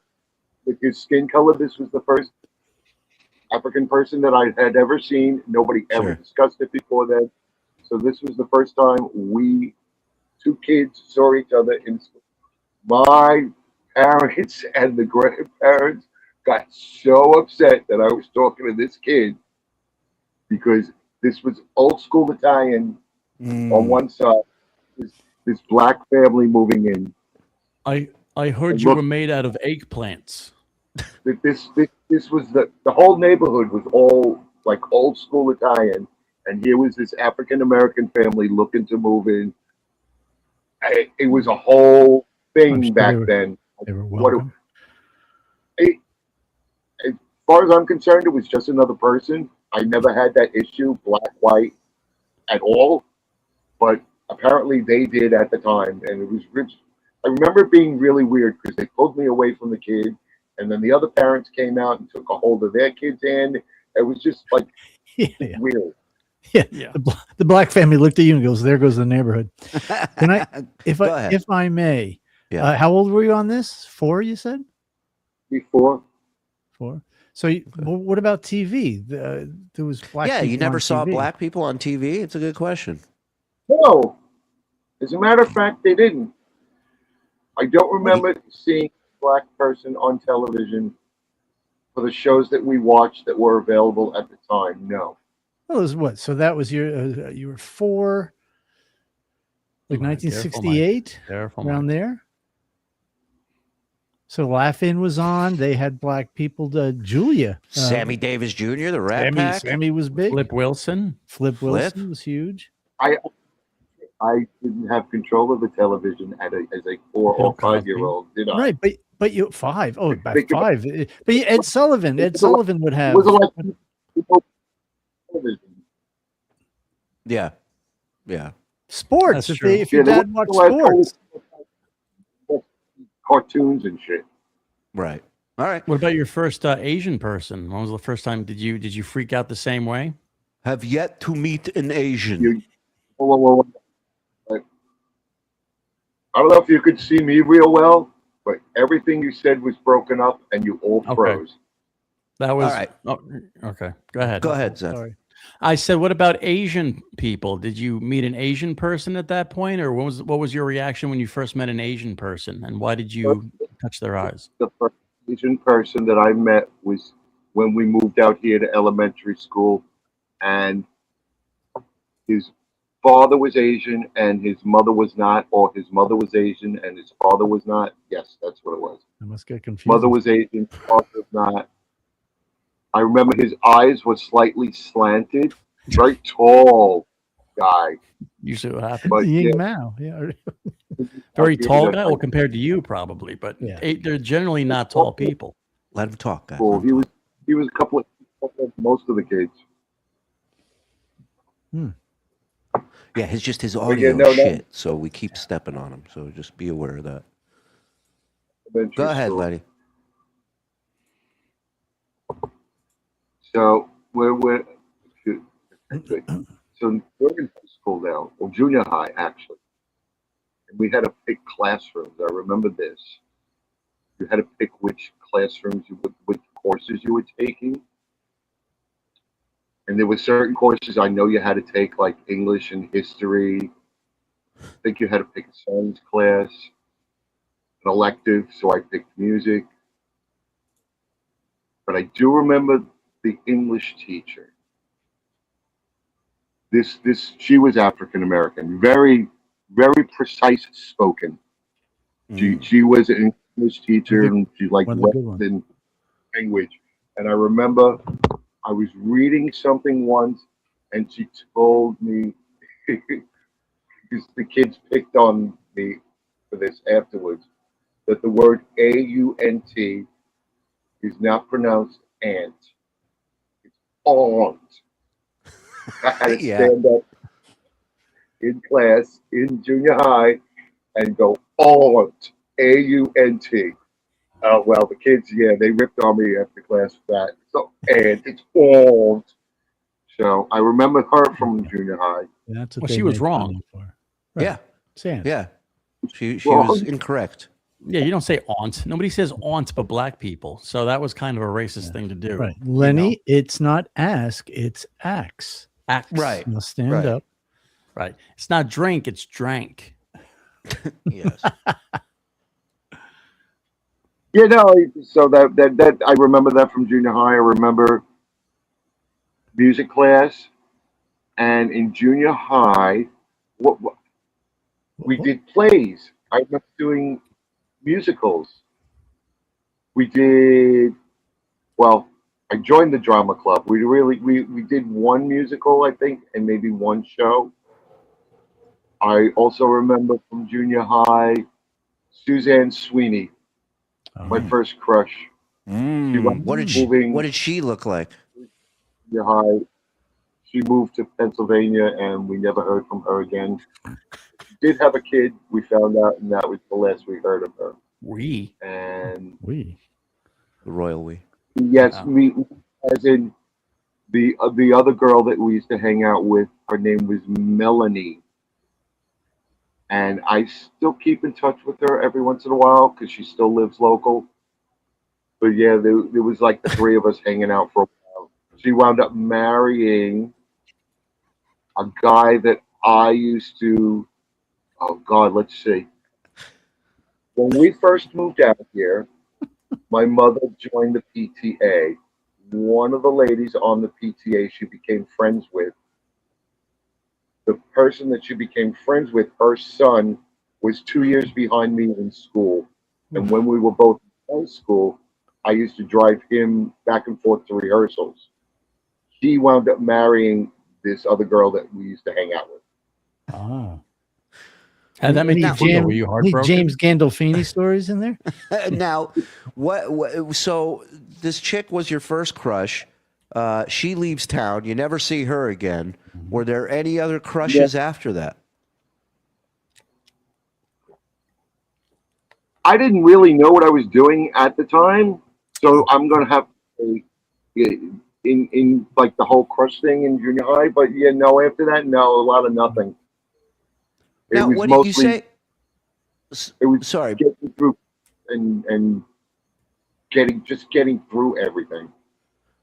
S4: with his skin color. This was the first African person that I had ever seen. Nobody ever discussed it before then. So this was the first time we two kids saw each other in school. My parents and the grandparents got so upset that I was talking to this kid because this was old school Italian on one side, this black family moving in.
S8: I heard you were made out of eggplants.
S4: This was the whole neighborhood was all like old school Italian, and here was this African American family looking to move in. It was a whole thing back then.
S2: They were welcome.
S4: As far as I'm concerned, it was just another person. I never had that issue, black, white, at all. But apparently they did at the time, and it was rich. I remember it being really weird because they pulled me away from the kid, and then the other parents came out and took a hold of their kid's hand. It was just like weird.
S2: Yeah. The black family looked at you and goes, "There goes the neighborhood." Can I, if I may, how old were you on this? 4, you said?
S4: Before.
S2: 4. So, what about TV? There was black.
S1: Yeah,
S2: people
S1: you never
S2: on
S1: saw
S2: TV.
S1: black people on TV? It's a good question.
S4: No. As a matter of fact, they didn't. I don't remember seeing a black person on television for the shows that we watched that were available at the time. No.
S2: Well, it was what? So that was your you were 4, like 1968, around there. So Laugh-In was on. They had black people. Julia,
S1: Sammy Davis Jr., the Rat Pack.
S2: Sammy was big.
S8: Flip Wilson
S2: was huge.
S4: I didn't have control of the television as a 4 or 5 year old, did I?
S2: Right, but you 5. Oh, about 5. But Ed Sullivan would have.
S4: It wasn't like television.
S1: Yeah.
S2: Sports. If your dad watched sports.
S4: Cartoons and shit.
S1: Right. All right.
S8: What about your first Asian person? When was the first time? Did you freak out the same way?
S1: Have yet to meet an Asian.
S4: I don't know if you could see me real well, but everything you said was broken up and you all froze.
S8: That was
S1: All right.
S8: Oh, okay. Go ahead.
S1: Go ahead, Zach.
S2: Sorry.
S8: I said, what about Asian people? Did you meet an Asian person at that point, or what was your reaction when you first met an Asian person, and why did you touch their eyes?
S4: The first Asian person that I met was when we moved out here to elementary school, and his father was Asian and his mother was not, or his mother was Asian and his father was not. Yes, that's what it was.
S2: I must get confused.
S4: Mother was Asian, father was not. I remember his eyes were slightly slanted. Very tall guy.
S8: Usually what happens.
S4: But
S2: Ying
S4: yeah,
S2: Mao. Yeah.
S8: Very tall guy. Well, compared to you, probably, but
S2: Yeah.
S8: they're generally not tall people.
S1: Let him talk, guys.
S4: cool. He was a couple of most of the kids.
S1: Yeah, it's just his
S4: yeah,
S1: audio
S4: no,
S1: shit, so we keep stepping on him. So just be aware of that.
S4: Elementary
S1: Go ahead,
S4: school.
S1: Lenny.
S4: So we're so we're in high school now, or junior high actually, and we had to pick classrooms. I remember this. You had to pick which classrooms which courses you were taking, and there were certain courses I know you had to take, like English and history. I think you had to pick a science class, an elective, so I picked music. But I do remember the English teacher. She was African American, very precise spoken. She was an English teacher, and she like worked in language. And I remember I was reading something once, and she told me because the kids picked on me for this afterwards, that the word aunt is not pronounced ant. It's aunt. I had to stand up in class in junior high and go aunt, aunt. Oh well, the kids, they ripped on me after class for that. So and it's aunt. So I remember her from junior high.
S2: That's what
S8: Well,
S2: they
S8: she was
S2: make
S8: wrong.
S2: fun of you for. Right.
S1: Yeah,
S2: Sans.
S1: yeah. She
S4: Wrong.
S1: was incorrect.
S8: Yeah, you don't say aunt. Nobody says aunt but black people. So that was kind of a racist thing to do.
S2: Right. Lenny, it's not ask, it's axe.
S8: Axe.
S1: Right.
S2: Now stand
S1: Right.
S2: up.
S8: Right. It's not drink, it's drank.
S1: Yes.
S4: You know, so that I remember that from junior high. I remember music class, and in junior high, what we did plays. I remember doing musicals. We did well. I joined the drama club. We did one musical, I think, and maybe one show. I also remember from junior high, Suzanne Sweeney. My first crush.
S1: What did she look like?
S4: Junior high. She moved to Pennsylvania, and we never heard from her again. She did have a kid. We found out, and that was the last we heard of her. And
S1: the royal we.
S4: Yes, we, as in the other girl that we used to hang out with. Her name was Melanie. And I still keep in touch with her every once in a while because she still lives local. But yeah, there was like the three of us hanging out for a while. She wound up marrying a guy that I used to, oh God, let's see. When we first moved out here, my mother joined the PTA. One of the ladies on the PTA she became friends with, the person that she became friends with, her son was 2 years behind me in school. And when we were both in high school, I used to drive him back and forth to rehearsals. He wound up marrying this other girl that we used to hang out with.
S2: Ah.
S8: And that made you feel, were you heartbroken?
S2: James Gandolfini stories in there?
S1: Now, what? So this chick was your first crush. She leaves town. You never see her again. Were there any other crushes after that?
S4: I didn't really know what I was doing at the time, so I'm gonna have to say, in like the whole crush thing in junior high. But yeah, no, after that, no, a lot of nothing.
S1: Now, what did you say?
S4: It was
S1: sorry,
S4: getting through and getting through everything.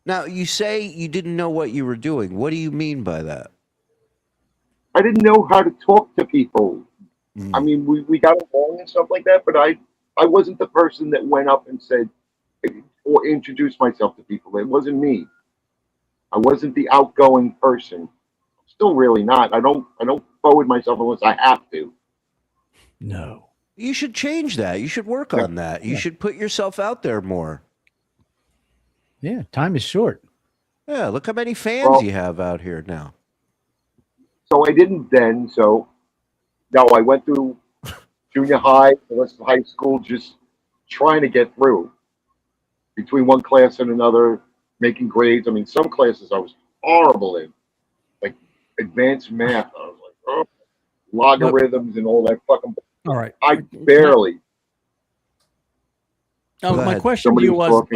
S1: Now, you say you didn't know what you were doing. What do you mean by that?
S4: I didn't know how to talk to people. I mean, we got along and stuff like that, but I wasn't the person that went up and said or introduced myself to people. It wasn't me. I wasn't the outgoing person. Still really not. I don't forward myself unless I have to.
S2: No.
S1: You should change that. You should work on that. You should put yourself out there more.
S2: Yeah, time is short.
S1: Yeah, look how many fans you have out here now.
S4: So I didn't then. So no, I went through junior high, the rest of high school, just trying to get through. Between one class and another, making grades. I mean, some classes I was horrible in, like advanced math. I was like, oh, logarithms and all that fucking.
S8: All right.
S4: I barely.
S8: My question to you was,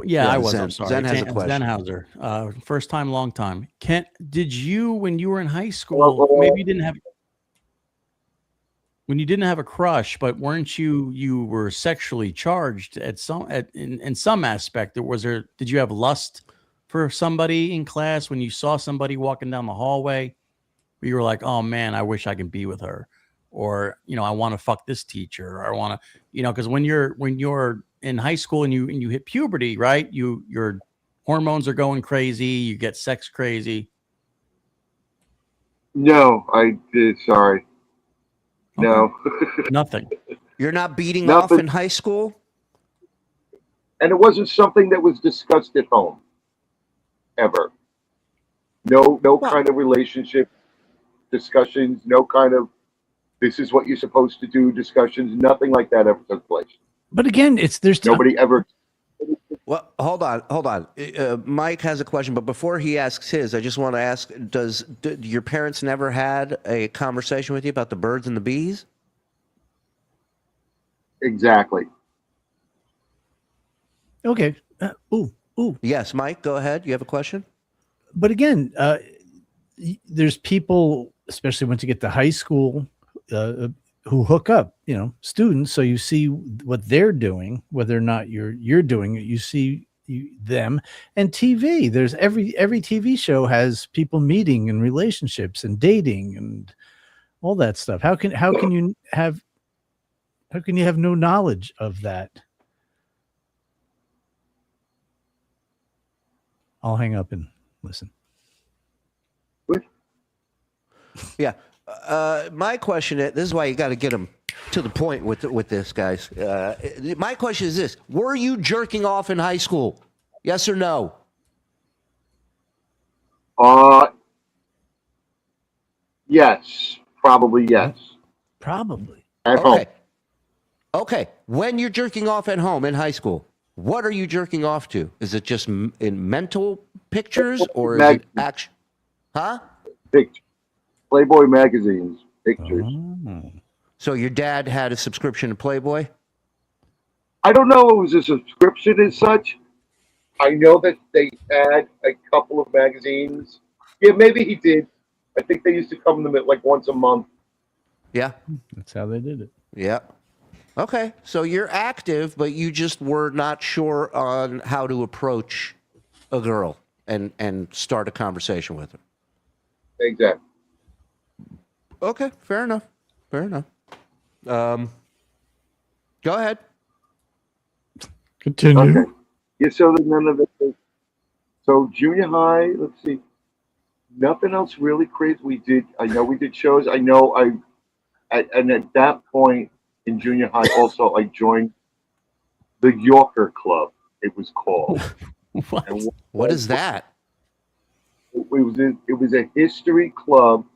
S1: Yeah,
S8: I was.
S1: Zen.
S8: I'm sorry.
S1: Zen has a question.
S8: Zenhauser, first time, long time. Did you, when you were in high school, maybe you didn't have, when you didn't have a crush, but weren't you were sexually charged in some aspect? Did you have lust for somebody in class when you saw somebody walking down the hallway? Where you were like, oh man, I wish I could be with her. Or, I want to fuck this teacher, or I want to, because when you're in high school and you hit puberty, right? Your hormones are going crazy. You get sex crazy.
S4: No, I did. Sorry.
S8: Okay.
S4: No.
S8: Nothing.
S1: You're not beating off in high school?
S4: And it wasn't something that was discussed at home. Ever. No kind of relationship discussions, no kind of this is what you're supposed to do discussions, nothing like that ever took place.
S2: But again, there's
S4: nobody ever.
S1: Well, hold on. Mike has a question, but before he asks his, I just want to ask: Did your parents never had a conversation with you about the birds and the bees?
S4: Exactly.
S2: Okay. Ooh.
S1: Yes, Mike, go ahead. You have a question?
S2: But again, there's people, especially once you get to high school, who hook up, students. So you see what they're doing, whether or not you're doing it. You see them, and TV. There's every TV show has people meeting and relationships and dating and all that stuff. How can you have no knowledge of that? I'll hang up and listen.
S1: Yeah. My question is, this is why you got to get them to the point with this, guys. My question is this: were you jerking off in high school? Yes or no?
S4: Yes. Probably yes.
S2: Probably.
S4: At home.
S1: Okay. When you're jerking off at home in high school, what are you jerking off to? Is it just in mental pictures or is it action? Huh?
S4: Pictures. Playboy magazines, pictures.
S1: So your dad had a subscription to Playboy?
S4: I don't know if it was a subscription as such. I know that they had a couple of magazines. Yeah, maybe he did. I think they used to come to them at like once a month.
S1: Yeah.
S2: That's how they did it.
S1: Yeah. Okay. So you're active, but you just were not sure on how to approach a girl and start a conversation with her.
S4: Exactly.
S1: Okay, fair enough. Go ahead.
S2: Continue.
S4: Okay. Yeah, so then none of it. So junior high, let's see. Nothing else really crazy. I know we did shows. And at that point in junior high also I joined the Yorker Club, it was called.
S1: What is that?
S4: It was a history club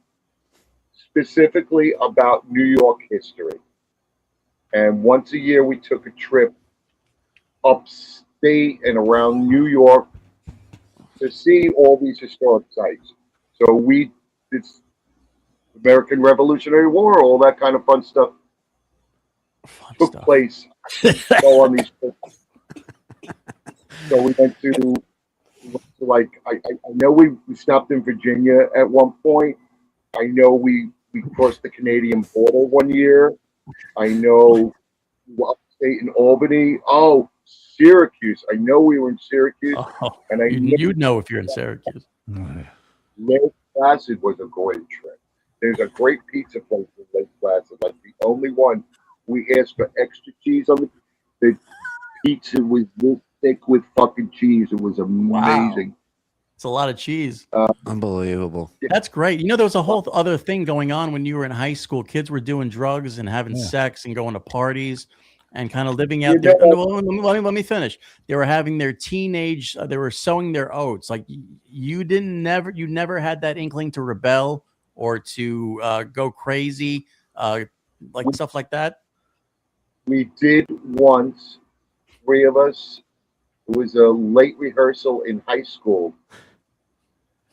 S4: specifically about New York history. And once a year we took a trip upstate and around New York to see all these historic sites. So it's American Revolutionary War, all that kind of fun stuff took place. Go on these trips. So we went to like I know we stopped in Virginia at one point. I know we crossed the Canadian border one year. I know upstate in Albany. Oh, Syracuse. I know we were in Syracuse,
S8: Oh,
S4: and I
S8: you'd know if you're in Syracuse.
S4: Lake Placid was a great trip. There's a great pizza place in Lake Placid, like the only one. We asked for extra cheese on the pizza was this thick with fucking cheese. It was amazing.
S8: Wow. It's a lot of cheese.
S1: Unbelievable.
S8: That's great. You know, there was a whole other thing going on when you were in high school. Kids were doing drugs and having sex and going to parties and kind of living out there. Let me finish. They were having their teenage, they were sowing their oats. Like you never had that inkling to rebel or to go crazy, like stuff like that.
S4: We did once, 3 of us. It was a late rehearsal in high school.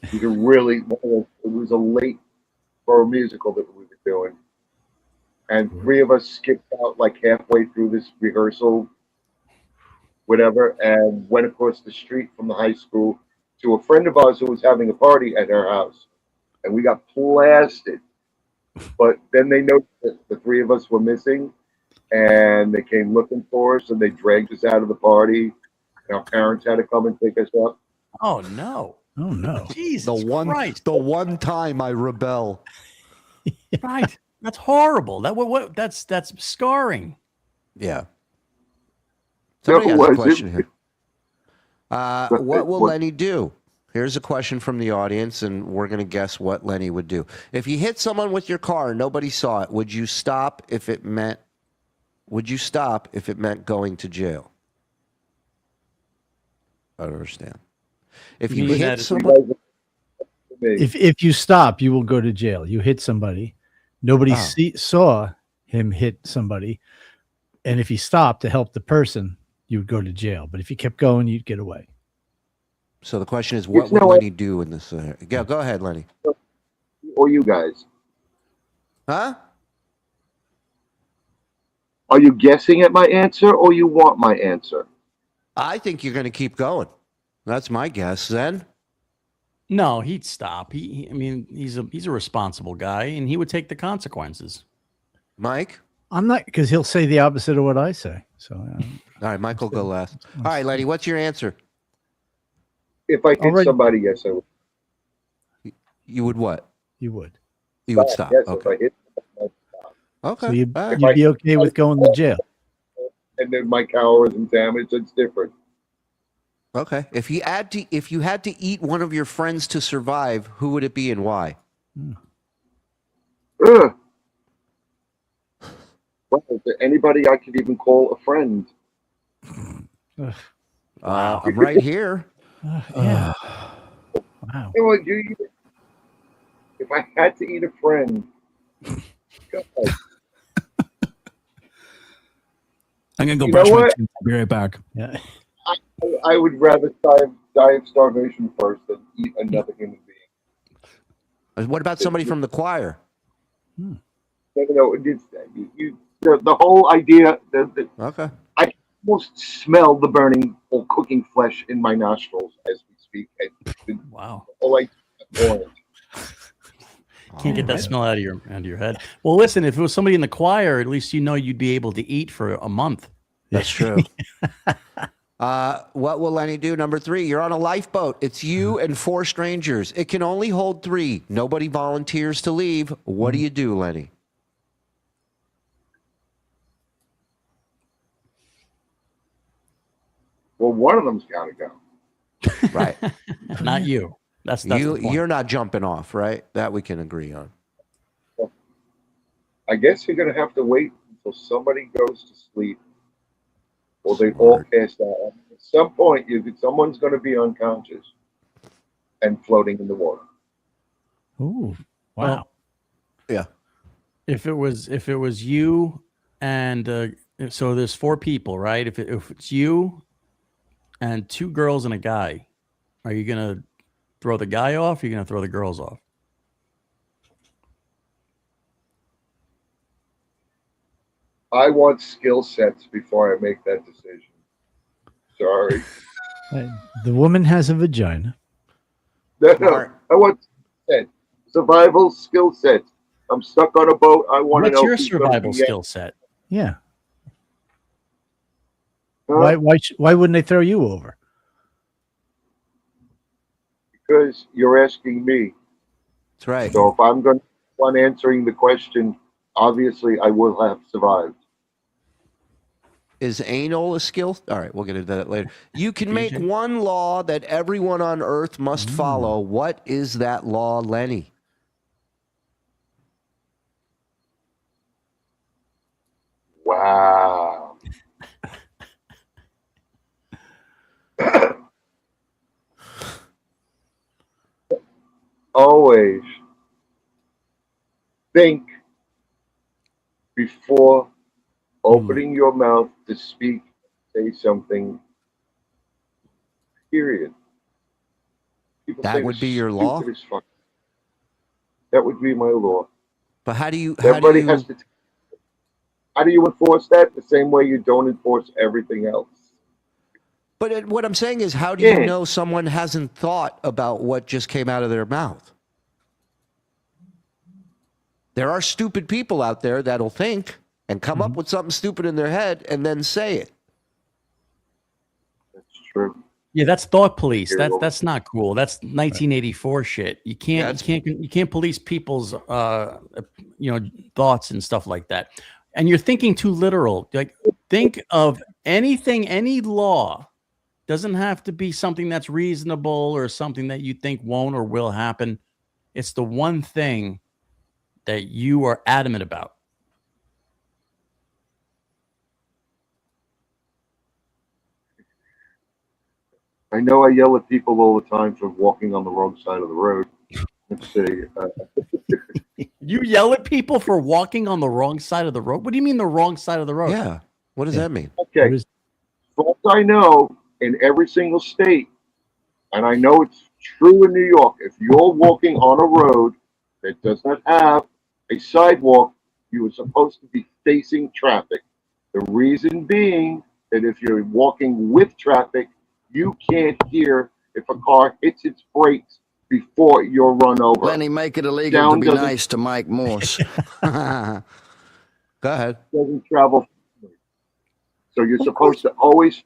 S4: It was a late for a musical that we were doing. And 3 of us skipped out like halfway through this rehearsal, whatever, and went across the street from the high school to a friend of ours who was having a party at her house. And we got blasted. But then they noticed that the 3 of us were missing, and they came looking for us, and they dragged us out of the party. And our parents had to come and pick us up.
S8: Oh no!
S2: Oh no!
S8: Jesus
S1: The one time I rebel.
S8: Right. That's horrible. That's scarring.
S1: Yeah. Somebody has a question here. What will Lenny do? Here's a question from the audience, and we're going to guess what Lenny would do. If you hit someone with your car and nobody saw it, would you stop if it meant going to jail? I don't understand. If you hit somebody,
S2: if you stop, you will go to jail. You hit somebody, nobody saw him hit somebody, and if he stopped to help the person, you would go to jail. But if you kept going, you'd get away.
S1: So the question is, what would Lenny do in this scenario? Yeah, go ahead, Lenny.
S4: Or you guys.
S1: Huh?
S4: Are you guessing at my answer, or you want my answer?
S1: I think you're going to keep going. That's my guess. Then,
S8: no, he'd stop. I mean, he's a responsible guy, and he would take the consequences.
S1: Mike,
S2: I'm not, because he'll say the opposite of what I say. So,
S1: all right, Mike will go last. All right, Lenny, what's your answer?
S4: If I hit somebody, yes, I would.
S1: You would what?
S2: You would.
S1: You would stop.
S4: Yes,
S1: okay.
S4: if I hit somebody, I'd stop.
S1: Okay.
S2: So you'd be okay with going to jail.
S4: And then my car wasn't damaged. It's different.
S1: Okay. If you had to eat one of your friends to survive, who would it be and why?
S4: Well, is there anybody I could even call a friend?
S1: I'm right here.
S2: Yeah. Wow.
S4: If I had to eat a friend, God.
S9: I'm gonna go brush my teeth. I'll be right back.
S2: Yeah.
S4: I would rather die of starvation first than eat another human being.
S1: What about somebody from the choir?
S4: No, the whole idea.
S1: Okay.
S4: I can almost smell the burning or cooking flesh in my nostrils as we speak.
S8: Wow.
S2: Can't
S8: get that smell out of your head. Well, listen, if it was somebody in the choir, at least you know you'd be able to eat for a month.
S1: That's true. What will Lenny do? Number 3, you're on a lifeboat. It's you and 4 strangers. It can only hold 3. Nobody volunteers to leave. What do you do, Lenny?
S4: Well, one of them's got to go.
S1: Right.
S8: Not you. That's
S1: you. You're not jumping off, right? That we can agree on.
S4: I guess you're going to have to wait until somebody goes to sleep, or they all pass out. At some point, someone's going to be unconscious and floating in the water.
S2: Ooh, wow.
S8: Well,
S1: yeah.
S8: If it was you and so there's 4 people, right? If it's you and 2 girls and a guy, are you gonna throw the guy off? Or are you gonna throw the girls off?
S4: I want skill sets before I make that decision. Sorry.
S2: The woman has a vagina.
S4: No. I want survival skill sets. I'm stuck on a boat. I want to know.
S8: What's your survival skill set?
S2: Yeah. Why wouldn't they throw you over?
S4: Because you're asking me.
S1: That's right.
S4: So if I'm going to be one answering the question, obviously I will have survived.
S1: Is anal a skill? All right, we'll get into that later. You can make one law that everyone on Earth must follow. What is that law, Lenny?
S4: Wow. Always think before opening your mouth to speak, say something, period. People
S1: That
S4: say
S1: would
S4: the
S1: be your law?
S4: stupidest fuck- That would be my law.
S1: But how do you
S4: Everybody has to. How do you enforce that? The same way you don't enforce everything else.
S1: But what I'm saying is, how do you know someone hasn't thought about what just came out of their mouth? There are stupid people out there that'll think and come up with something stupid in their head and then say it.
S4: That's true.
S8: Yeah, that's thought police. That's not cool. That's 1984 shit. You can't police people's thoughts and stuff like that. And you're thinking too literal. Like, think of anything, any law. Doesn't have to be something that's reasonable or something that you think won't or will happen. It's the one thing that you are adamant about.
S4: I know I yell at people all the time for walking on the wrong side of the road. Let's see.
S8: You yell at people for walking on the wrong side of the road? What do you mean the wrong side of the road?
S1: Yeah. What does that mean?
S4: Okay. As far as I know, in every single state, and I know it's true in New York, if you're walking on a road that does not have a sidewalk, you are supposed to be facing traffic. The reason being that if you're walking with traffic, you can't hear if a car hits its brakes before you're run over.
S13: Lenny, make it illegal to be nice to Mike Morse.
S1: Go ahead.
S4: Doesn't travel. So you're supposed to always.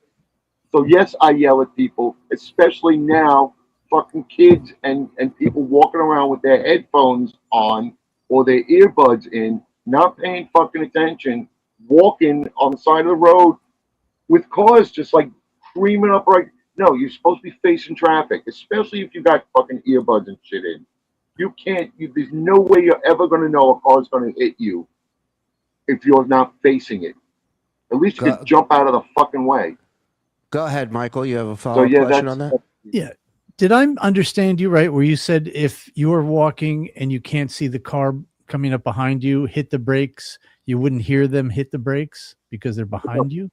S4: So yes, I yell at people, especially now, fucking kids and people walking around with their headphones on or their earbuds in, not paying fucking attention, walking on the side of the road with cars just like creaming up right. No, you're supposed to be facing traffic, especially if you got fucking earbuds and shit in. You can't. There's no way you're ever going to know a car's going to hit you if you're not facing it. At least you could jump out of the fucking way.
S1: Go ahead, Michael. You have a follow-up question on that?
S2: Yeah. Did I understand you right where you said if you were walking and you can't see the car coming up behind you, hit the brakes, you wouldn't hear them hit the brakes because they're behind you?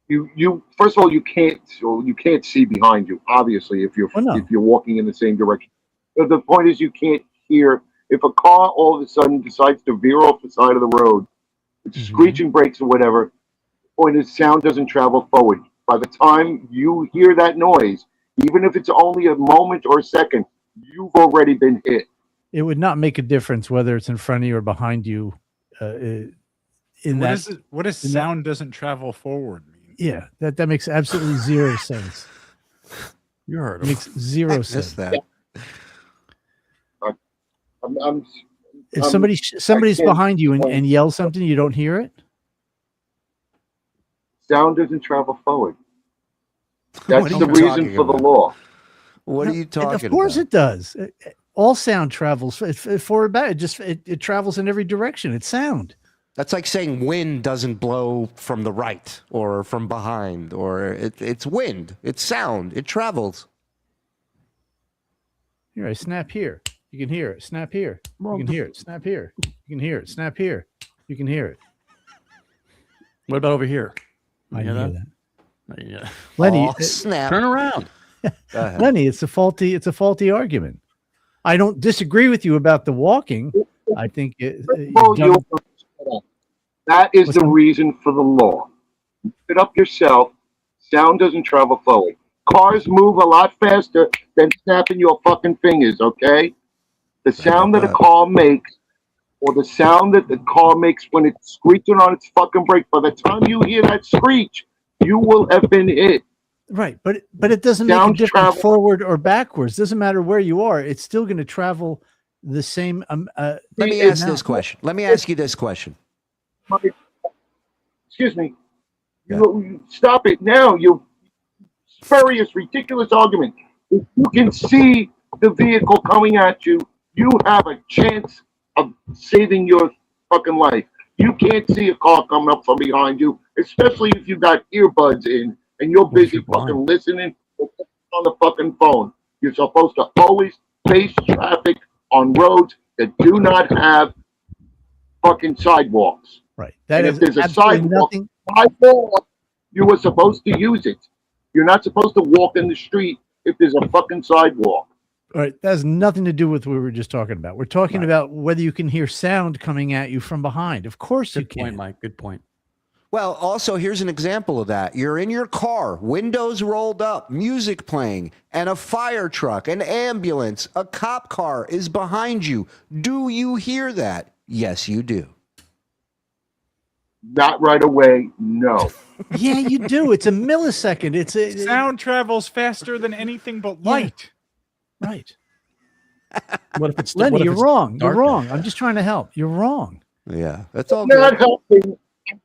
S4: You first of all, you can't see behind you, obviously, if you're walking in the same direction. But the point is you can't hear if a car all of a sudden decides to veer off the side of the road, it's screeching brakes or whatever. The point is sound doesn't travel forward. By the time you hear that noise, even if it's only a moment or a second, you've already been hit.
S2: It would not make a difference whether it's in front of you or behind you.
S7: What does sound doesn't travel forward mean?
S2: Yeah, that makes absolutely zero sense.
S8: You heard
S2: it. Makes zero sense.
S1: That.
S2: If somebody's behind you and yells something, you don't hear it?
S4: Sound doesn't travel forward. That's the reason for the law.
S1: What are you talking about?
S2: Of course it does. All sound travels forward back. It travels in every direction. It's sound.
S1: That's like saying wind doesn't blow from the right or from behind, or it's wind. It's sound. It travels.
S2: Here, I snap here. You can hear it. Snap here. You can hear it. Snap here. You can hear it. Snap here. You can hear it.
S8: What about over here?
S2: I hear that.
S8: Yeah.
S2: Lenny,
S1: snap.
S8: Turn around.
S2: Lenny, it's a faulty argument. I don't disagree with you about the walking. I think
S4: that is the reason for the law. Look it up yourself. Sound doesn't travel forward. Cars move a lot faster than snapping your fucking fingers, okay? The sound that a car makes or the sound that the car makes when it's screeching on its fucking brake, by the time you hear that screech, you will have been hit.
S2: Right, but it doesn't make a
S4: Sounds
S2: difference
S4: travel.
S2: forward or backwards. Doesn't matter where you are. It's still going to travel the same.
S1: Let me ask this question. Let me ask you this question.
S4: Excuse me. You stop it now. You spurious, ridiculous argument. If you can see the vehicle coming at you, you have a chance of saving your fucking life. You can't see a car coming up from behind you, especially if you got earbuds in and you're busy fucking listening on the fucking phone. You're supposed to always face traffic on roads that do not have fucking sidewalks.
S2: Right.
S4: And if there's a sidewalk, by law, you were supposed to use it. You're not supposed to walk in the street if there's a fucking sidewalk.
S2: All right. That has nothing to do with what we were just talking about. We're talking about whether you can hear sound coming at you from behind. Of course you can.
S8: Good point, Mike. Good point.
S1: Well, also, here's an example of that. You're in your car, windows rolled up, music playing, and a fire truck, an ambulance, a cop car is behind you. Do you hear that? Yes, you do.
S4: Not right away, no.
S2: Yeah, you do. It's a millisecond.
S7: Sound travels faster than anything but light.
S2: Right.
S8: What if it's
S2: Lenny,
S8: what if
S2: you're
S8: it's
S2: wrong.
S8: dark?
S2: You're wrong. I'm just trying to help. You're wrong.
S1: Yeah, that's all
S4: Not
S1: good.
S4: helping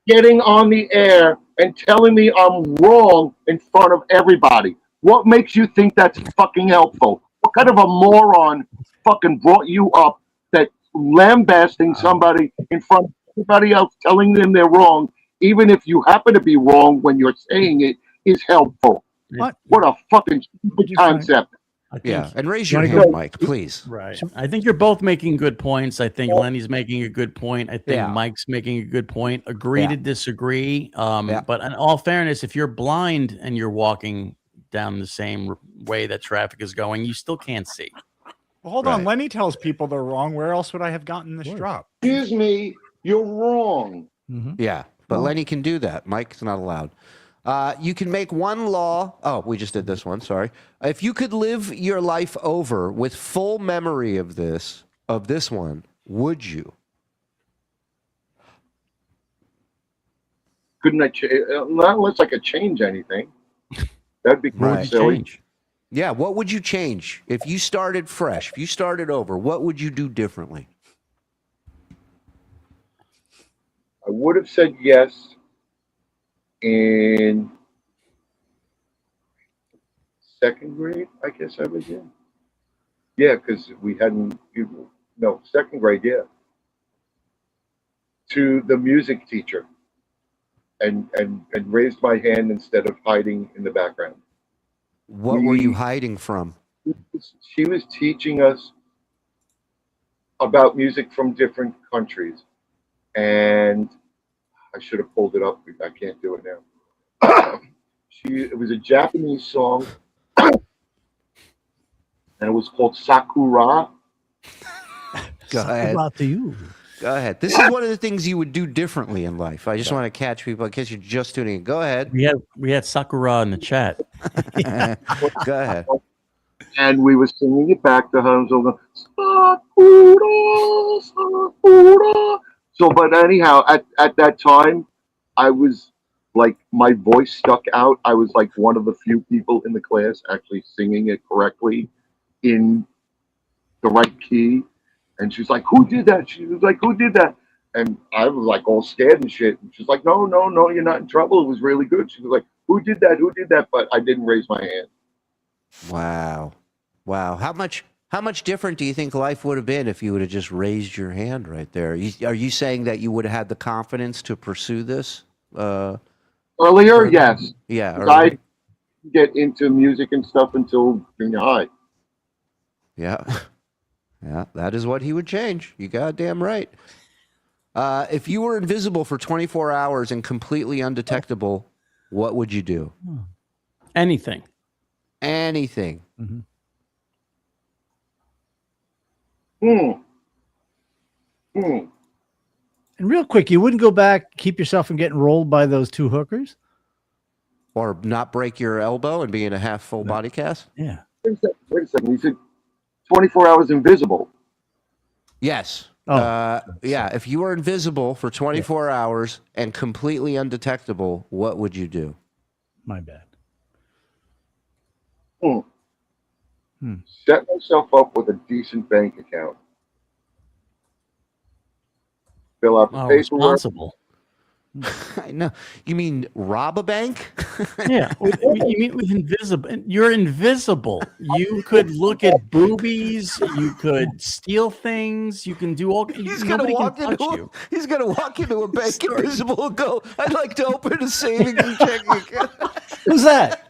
S4: getting on the air and telling me I'm wrong in front of everybody. What makes you think that's fucking helpful? What kind of a moron fucking brought you up that lambasting somebody in front of everybody else, telling them they're wrong, even if you happen to be wrong when you're saying it, is helpful?
S2: What?
S4: What a fucking stupid concept.
S8: I think,
S1: Yeah, and raise your
S2: Wanna
S1: hand,
S2: go-
S1: Mike, please.
S8: Right. I think you're both making good points. I think Lenny's making a good point. I think
S1: Yeah.
S8: Mike's making a good point. Agree
S1: Yeah.
S8: to disagree.
S1: Yeah.
S8: But in all fairness, if you're blind and you're walking down the same way that traffic is going, you still can't see.
S7: Well, hold on. Lenny tells people they're wrong. Where else would I have gotten this drop?
S4: Excuse me, you're wrong.
S1: Yeah, but Lenny can do that. Mike's not allowed. You can make one law. Oh, we just did this one. Sorry. If you could live your life over with full memory of this one, would you?
S4: Couldn't I not unless I could change anything. That'd be
S1: What would
S4: pretty
S1: you
S4: silly.
S1: change? Yeah, what would you change if you started fresh? If you started over, what would you do differently?
S4: I would have said yes in second grade, I guess I was in. Yeah, because we hadn't, second grade, yeah. To the music teacher and raised my hand instead of hiding in the background.
S1: What were you hiding from?
S4: She was teaching us about music from different countries. And I should have pulled it up, but I can't do it now. It was a Japanese song, and it was called Sakura.
S1: Go ahead.
S2: About to you.
S1: Go ahead. This is one of the things you would do differently in life. I just want to catch people in case you're just tuning in. Go ahead.
S8: We had Sakura in the chat.
S1: Go ahead.
S4: And we were singing it back to her. So, Sakura, Sakura. So, but anyhow, at that time, I was like, my voice stuck out. I was like one of the few people in the class actually singing it correctly in the right key. And she's like, who did that? She was like, who did that? And I was like all scared and shit. And she's like, no, you're not in trouble. It was really good. She was like, who did that? Who did that? But I didn't raise my hand.
S1: Wow. How much different do you think life would have been if you would have just raised your hand right there? Are you saying that you would have had the confidence to pursue this?
S4: Earlier, yes.
S1: Yeah.
S4: I didn't get into music and stuff until junior high.
S1: Yeah. Yeah, that is what he would change. You goddamn right. If you were invisible for 24 hours and completely undetectable, what would you do?
S8: Anything.
S1: Anything.
S2: Mm-hmm. And real quick, you wouldn't go back, keep yourself from getting rolled by those two hookers?
S1: Or not break your elbow and be in a half full body cast?
S2: Yeah.
S4: Wait a second. You said 24 hours invisible.
S1: Yes. Yeah, if you were invisible for 24 hours and completely undetectable, what would you do?
S2: My bad.
S4: Set myself up with a decent bank account. Fill out the paperwork.
S8: Responsible.
S1: I know. You mean rob a bank?
S8: Yeah. You mean with invisible? You're invisible. You could look at boobies. You could steal things. You can do all.
S1: He's gonna
S8: Nobody
S1: walk
S8: can touch
S1: into
S8: you.
S1: He's gonna walk into a bank invisible and go, "I'd like to open a savings and checking account."
S2: Who's that?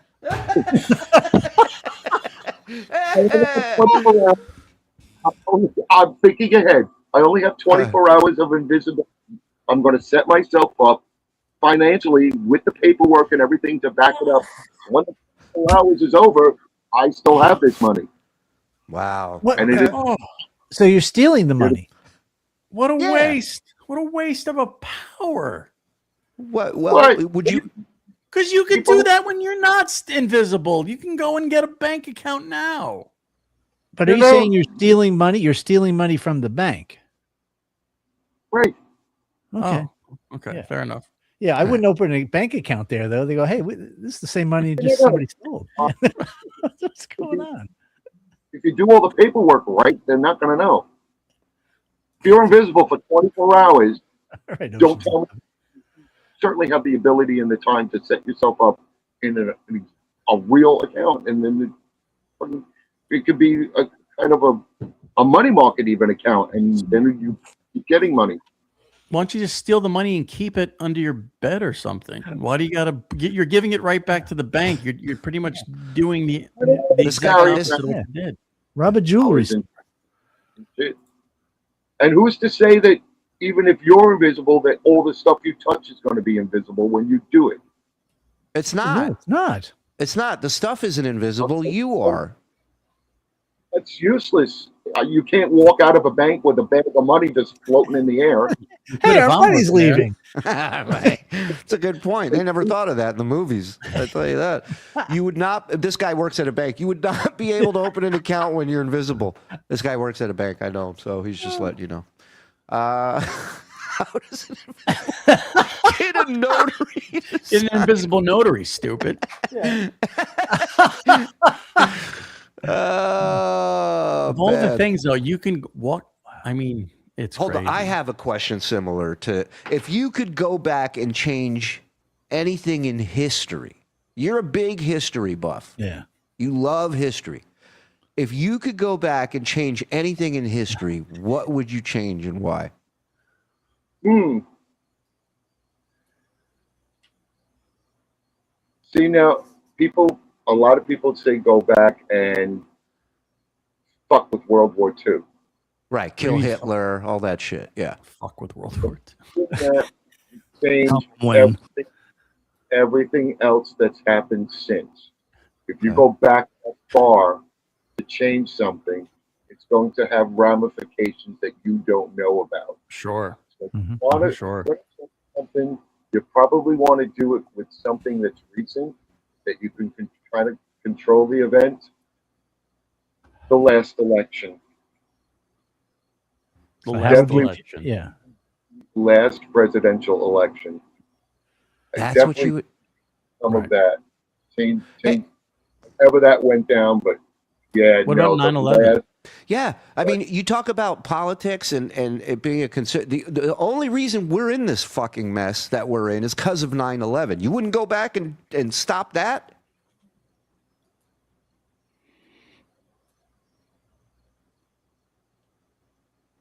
S4: I'm thinking ahead. I only have 24 hours of invisibility. I'm going to set myself up financially with the paperwork and everything to back it up. When the 24 hours is over, I still have this money.
S1: Wow.
S2: What?
S4: And it is,
S2: So you're stealing the money?
S8: What a waste! What a waste of a power.
S1: What? Well, would you?
S8: Because you could do that when you're not invisible. You can go and get a bank account now.
S2: But are you saying you're stealing money? You're stealing money from the bank.
S4: right.
S2: Okay.
S8: Oh, okay, fair enough.
S2: Yeah, I wouldn't open a bank account there though. They go, "Hey, this is the same money just somebody stole." What's going on?
S4: If you do all the paperwork right, they're not going to know. If you're invisible for 24 hours,
S2: Right,
S4: don't tell me. You certainly have the ability and the time to set yourself up in a real account, and then it could be a kind of a money market even account, and then you keep getting money.
S8: Why don't you just steal the money and keep it under your bed or something? Why do you got to? You're giving it right back to the bank. You're pretty much doing the exact opposite of what you did.
S2: Rob a jewelry store.
S4: And who's to say that even if you're invisible, that all the stuff you touch is going to be invisible when you do it?
S1: It's not.
S2: No, it's not.
S1: It's not. The stuff isn't invisible. You are.
S4: That's useless. You can't walk out of a bank with a bag of money just floating in the air.
S2: Hey, our money's leaving.
S1: Right. It's a good point. They never thought of that in the movies. I tell you that. You would not. If this guy works at a bank, you would not be able to open an account when you're invisible. This guy works at a bank. I know him, so he's just letting you know. How does it get a notary?
S8: Get an invisible notary, stupid. Of all the things, though, you can walk. I mean, it's
S1: Hold
S8: crazy.
S1: on. I have a question similar to if you could go back and change anything in history. You're a big history buff.
S2: Yeah.
S1: You love history. If you could go back and change anything in history, what would you change and why?
S4: See, now, a lot of people say go back and fuck with World War II.
S1: Right. Kill Hitler, all that shit. Yeah.
S8: Fuck with World War
S4: II. Change everything else that's happened since. If you go back that far to change something, it's going to have ramifications that you don't know about.
S8: Sure.
S4: So if you want to change something, you probably want to do it with something that's recent, that you can try to control the event. The last election.
S8: The last election.
S2: Yeah.
S4: Last presidential election.
S1: That's what you would.
S4: Some of that. Change, however that went down, but yeah.
S8: What about 9/11?
S1: Yeah, I mean, you talk about politics and it being a concern. The only reason we're in this fucking mess that we're in is because of 9/11. You wouldn't go back and stop that?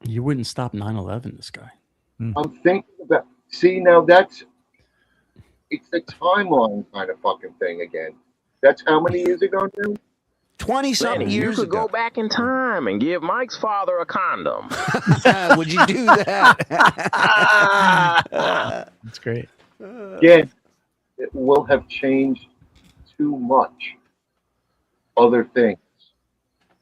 S8: You wouldn't stop 9/11, this guy.
S4: I'm thinking about. See, now it's the timeline kind of fucking thing again. That's how many years ago now?
S1: 20-something years
S14: you could
S1: ago.
S14: go back in time and give Mike's father a condom.
S1: Would you do that?
S2: That's great.
S4: Again, it will have changed too much. Other things.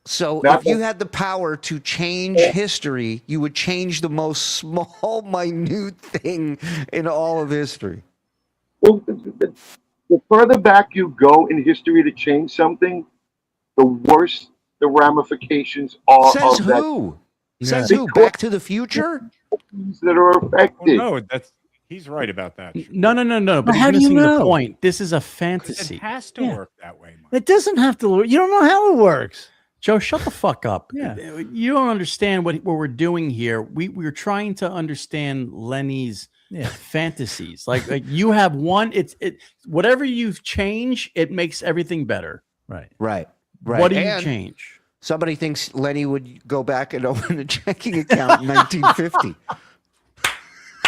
S1: So if you had the power to change history, you would change the most small, minute thing in all of history.
S4: Well, the further back you go in history to change something, the worse the ramifications are.
S1: Says
S4: of that.
S1: who? Says who? Back to the Future?
S4: That are affected.
S7: Oh, no, he's right about that.
S8: No. But
S2: how
S8: he's
S2: do you
S8: missing
S2: know?
S8: the point. This is a
S7: 'Cause
S8: fantasy.
S7: it has to work that way, Mike.
S2: It doesn't have to work. You don't know how it works.
S8: Joe, shut the fuck up.
S2: Yeah.
S8: You don't understand what we're doing here. We're trying to understand Lenny's fantasies. Like you have one, whatever you change, it makes everything better.
S2: Right.
S8: What do you change?
S1: Somebody thinks Lenny would go back and open a checking account in 1950.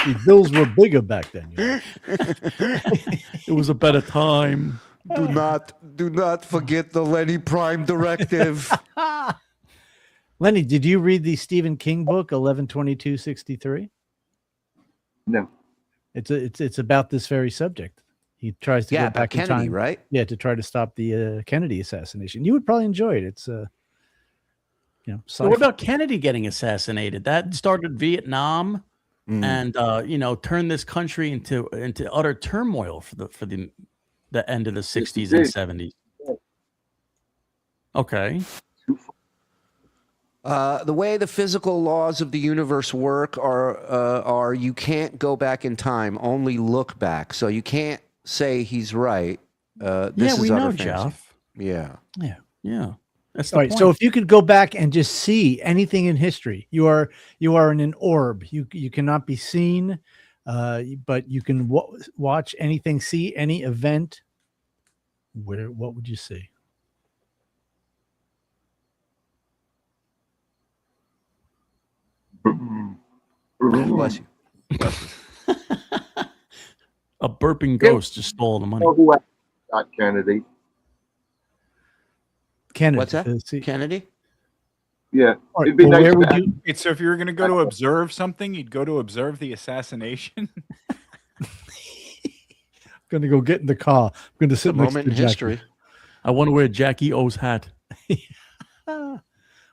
S2: The bills were bigger back then.
S8: It was a better time.
S1: Do not forget the Lenny Prime Directive.
S2: Lenny, did you read the Stephen King book 11/22/63?
S4: No.
S2: It's about this very subject. He tries to go back in
S1: Kennedy,
S2: time,
S1: right?
S2: Yeah, to try to stop the Kennedy assassination. You would probably enjoy it. It's
S8: So what about Kennedy getting assassinated? That started Vietnam, and turned this country into utter turmoil for the end of the 60s and 70s. Okay.
S1: The way the physical laws of the universe work are you can't go back in time, only look back. So you can't say he's right. This
S8: we
S1: is
S8: know,
S1: fantasy.
S8: Jeff.
S1: Yeah.
S8: That's
S2: all right. So if you could go back and just see anything in history, you are in an orb. You cannot be seen, but you can watch anything, see any event. What would you see?
S1: Bless you.
S8: A burping ghost just stole the money.
S4: Who got Kennedy?
S2: Kennedy.
S1: What's that? Kennedy?
S4: Yeah.
S2: Right,
S4: It'd be
S2: well,
S4: nice
S2: where
S4: to
S2: would
S4: have-
S2: you?
S7: So if you were going to go to observe something, you'd go to observe the assassination.
S2: Going to go get in the car. I'm going to sit next
S1: Moment
S2: to
S1: in
S2: Jackie.
S1: history.
S8: I want to wear Jackie O's hat.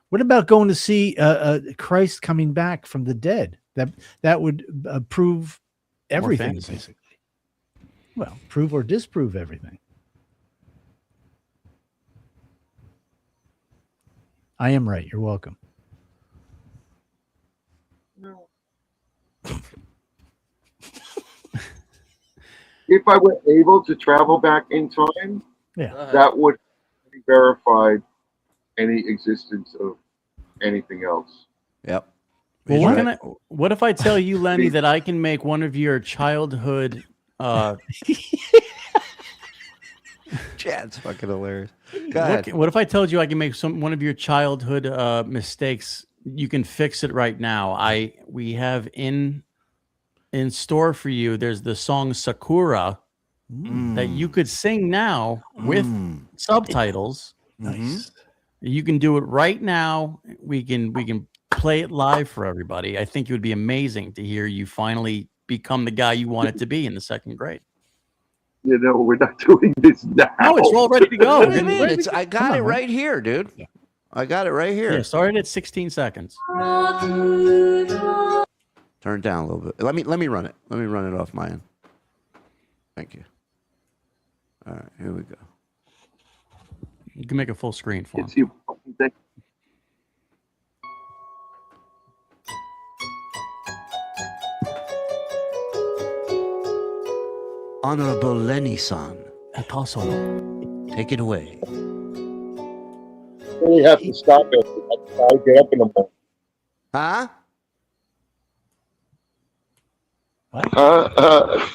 S2: What about going to see Christ coming back from the dead? That would prove everything,
S8: fantasy.
S2: basically. Well, prove or disprove everything. I am right. You're welcome.
S4: If I were able to travel back in time, that would verify any existence of anything else.
S1: Yep.
S8: Well, what if I tell you, Lenny, that I can make one of your childhood
S1: Chad's fucking hilarious. Go ahead.
S8: what if I told you I can make one of your childhood mistakes? You can fix it right now. We have in store for you. There's the song Sakura that you could sing now with subtitles.
S2: Nice.
S8: You can do it right now. We can play it live for everybody. I think it would be amazing to hear you finally become the guy you wanted to be in the second grade.
S4: You know, we're not doing this now.
S8: No, it's all ready to go.
S1: What do you mean? I got it right here, dude. I got it right here.
S8: Yeah, started at 16 seconds.
S1: Turn it down a little bit. Let me run it. Let me run it off my end. Thank you. All right, here we go.
S8: You can make a full screen for him.
S4: It's you.
S1: Honorable Lenny-san, take it away.
S4: We have to stop it. I'll get up in the morning.
S1: Huh?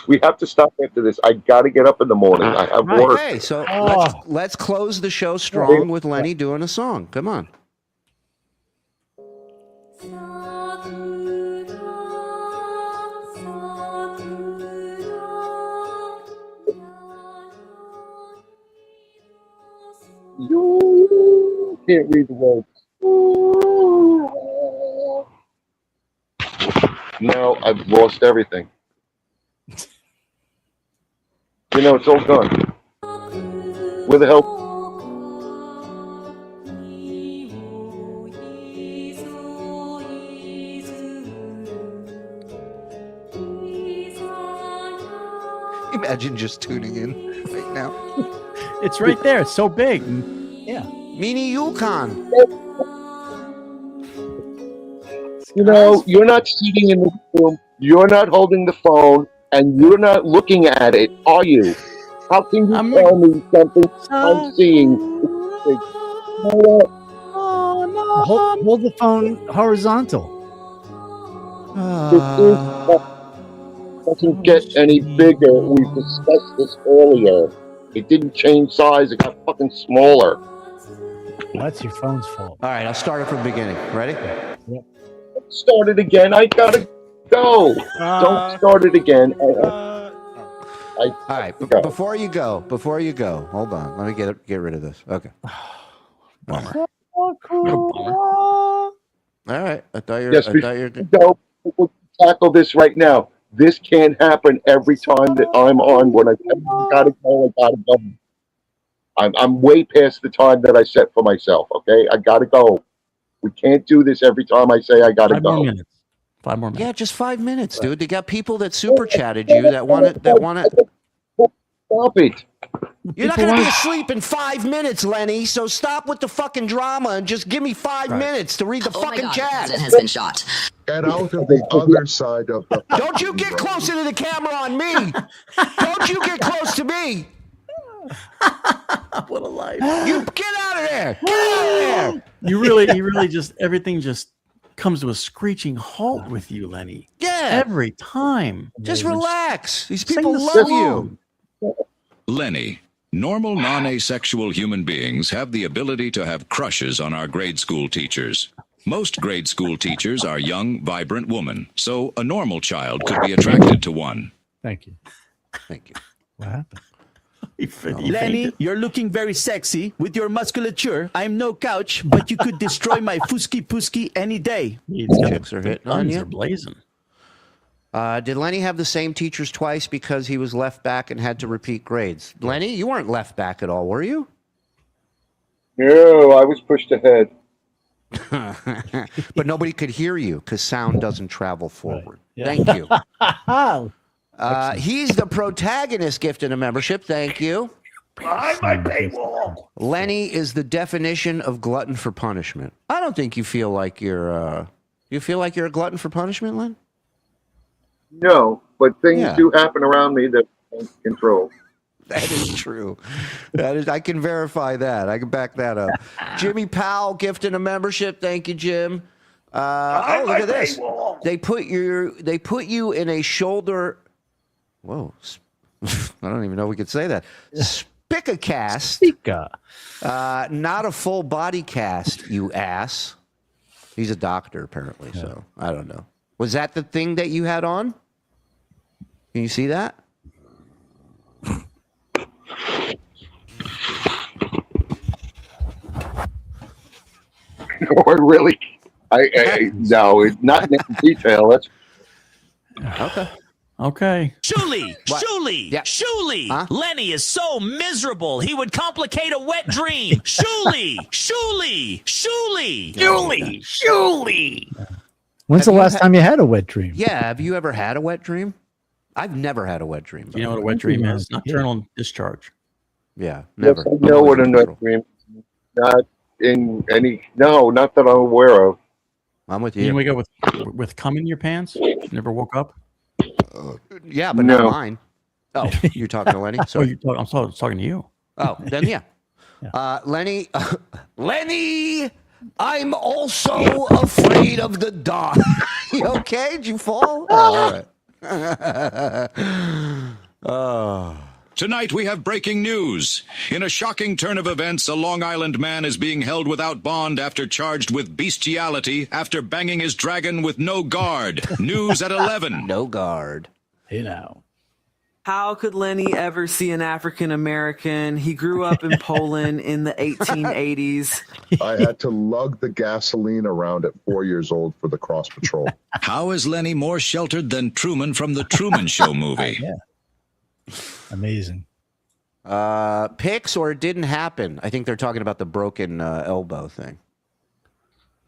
S4: We have to stop after this. I got to get up in the morning. I have work.
S1: Okay, so let's close the show strong with Lenny doing a song. Come on.
S4: You can't read the words. Now I've lost everything. You know, it's all gone. Where the hell?
S1: Imagine just tuning in right now.
S8: It's right there. It's so big.
S2: Yeah.
S1: Mini Yukon.
S4: You know, you're not sitting in the room, you're not holding the phone, and you're not looking at it, are you? How can you tell me something I'm seeing? You know what?
S2: Hold the phone horizontal.
S4: This doesn't get any bigger. We discussed this earlier. It didn't change size, it got fucking smaller.
S2: Well, that's your phone's fault.
S1: All right, I'll start it from the beginning. Ready?
S2: Yep.
S4: Start it again. I gotta go. Don't start it again.
S1: All right, before you go, hold on. Let me get rid of this. Okay.
S8: Bummer.
S1: All right. I thought you were good.
S4: Go. We'll tackle this right now. This can't happen every time that I'm on. When I gotta go, I gotta go. I'm way past the time that I set for myself. Okay, I gotta go. We can't do this every time I say I gotta
S8: 5
S4: go.
S8: more minutes. 5 more minutes.
S1: Yeah, just 5 minutes, dude. They got people that super chatted you that want it.
S4: Stop it.
S1: You're not going to be asleep in 5 minutes, Lenny. So stop with the fucking drama and just give me 5 minutes to read the fucking chat.
S15: The president has been shot.
S6: Get out of the other side of the.
S1: Don't you get closer to the camera on me. Don't you get close to me.
S8: What a life.
S1: You get out of there. Get out of there.
S8: You really just everything just comes to a screeching halt with you, Lenny.
S1: Yeah.
S8: Every time.
S1: Just relax. These
S8: Sing
S1: people
S8: the
S1: love
S8: song.
S1: you.
S16: Lenny, normal non-asexual human beings have the ability to have crushes on our grade school teachers. Most grade school teachers are young, vibrant women, so a normal child could be attracted to one.
S2: Thank you.
S1: Thank you.
S2: What happened?
S17: Lenny, you're looking very sexy with your musculature. I'm no couch, but you could destroy my fusky pusky any day.
S1: Chicks are hitting on
S8: Guns
S1: you.
S8: are blazing.
S1: Did Lenny have the same teachers twice because he was left back and had to repeat grades? Lenny, you weren't left back at all, were you?
S4: No, I was pushed ahead.
S1: But nobody could hear you because sound doesn't travel forward.
S2: Right. Yeah.
S1: Thank you. He's the protagonist gifted a membership. Thank you.
S4: Behind my paywall.
S1: Lenny is the definition of glutton for punishment. I don't think you feel like you're. You feel like you're a glutton for punishment, Len?
S4: No, but things do happen around me that I can't control.
S1: That is true. I can verify that. I can back that up. Jimmy Powell gifting a membership. Thank you, Jim. Look at this. They put you in a shoulder. Whoa. I don't even know we could say that. Spica-cast. Not a full body cast, you ass. He's a doctor, apparently, so I don't know. Was that the thing that you had on? Can you see that?
S4: Or really? No, it's not in detail. That's
S8: okay.
S17: Shuli, Shuli. Lenny is so miserable. He would complicate a wet dream. Shuli.
S2: When's the last time you had a wet dream?
S1: Yeah, have you ever had a wet dream? I've never had a wet dream.
S8: Do you know what a wet dream is? Nocturnal discharge.
S1: Yeah, never.
S4: Yes, I know what a wet dream is. Not in any. No, not that I'm aware of.
S1: I'm with
S8: You
S1: you.
S8: didn't wake up with cum in your pants? Never woke up?
S1: Yeah, but not mine. Oh, you're talking to Lenny? Sorry.
S8: I'm talking to you.
S1: Oh, then yeah. Lenny, I'm also afraid of the dark. You okay? Did you fall? Oh, all right.
S16: Tonight we have breaking news. In a shocking turn of events, a Long Island man is being held without bond after charged with bestiality after banging his dragon with no guard. News at 11.
S1: No guard.
S2: Hey now.
S11: How could Lenny ever see an African American? He grew up in Poland in the 1880s.
S6: I had to lug the gasoline around at 4 years old for the cross patrol.
S16: How is Lenny more sheltered than Truman from the Truman Show movie?
S2: Yeah. Amazing.
S1: Picks or it didn't happen. I think they're talking about the broken elbow thing.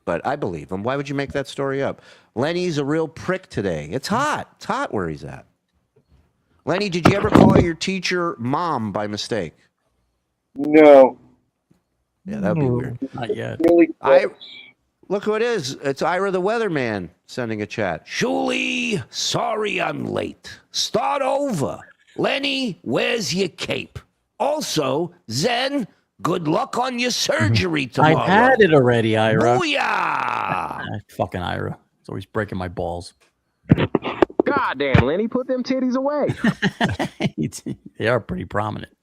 S1: But I believe him. Why would you make that story up? Lenny's a real prick today. It's hot. It's hot where he's at. Lenny, did you ever call your teacher mom by mistake?
S4: No.
S1: Yeah, that would be weird.
S8: Not yet.
S4: Really?
S1: Look who it is. It's Ira the Weatherman sending a chat. Shuli, sorry I'm late. Start over. Lenny, where's your cape? Also, Zen, good luck on your surgery tomorrow.
S8: I've had it already, Ira.
S1: Booyah!
S8: Fucking Ira. It's always breaking my balls.
S14: Goddamn, Lenny, put them titties away.
S8: They are pretty prominent.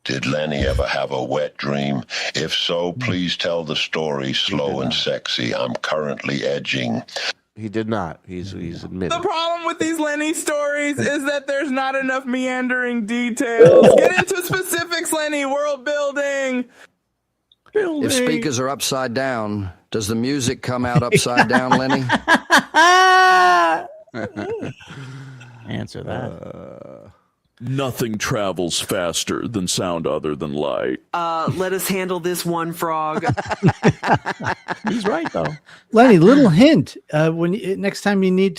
S10: Did Lenny ever have a wet dream? If so, please tell the story slow and sexy. I'm currently edging.
S1: He did not. He's admitted.
S12: The problem with these Lenny stories is that there's not enough meandering details. Get into specifics, Lenny. World building.
S13: If speakers are upside down, does the music come out upside down, Lenny?
S8: Answer that.
S9: Nothing travels faster than sound other than light.
S11: Let us handle this one frog.
S8: He's right though.
S2: Lenny, little hint. Next time you need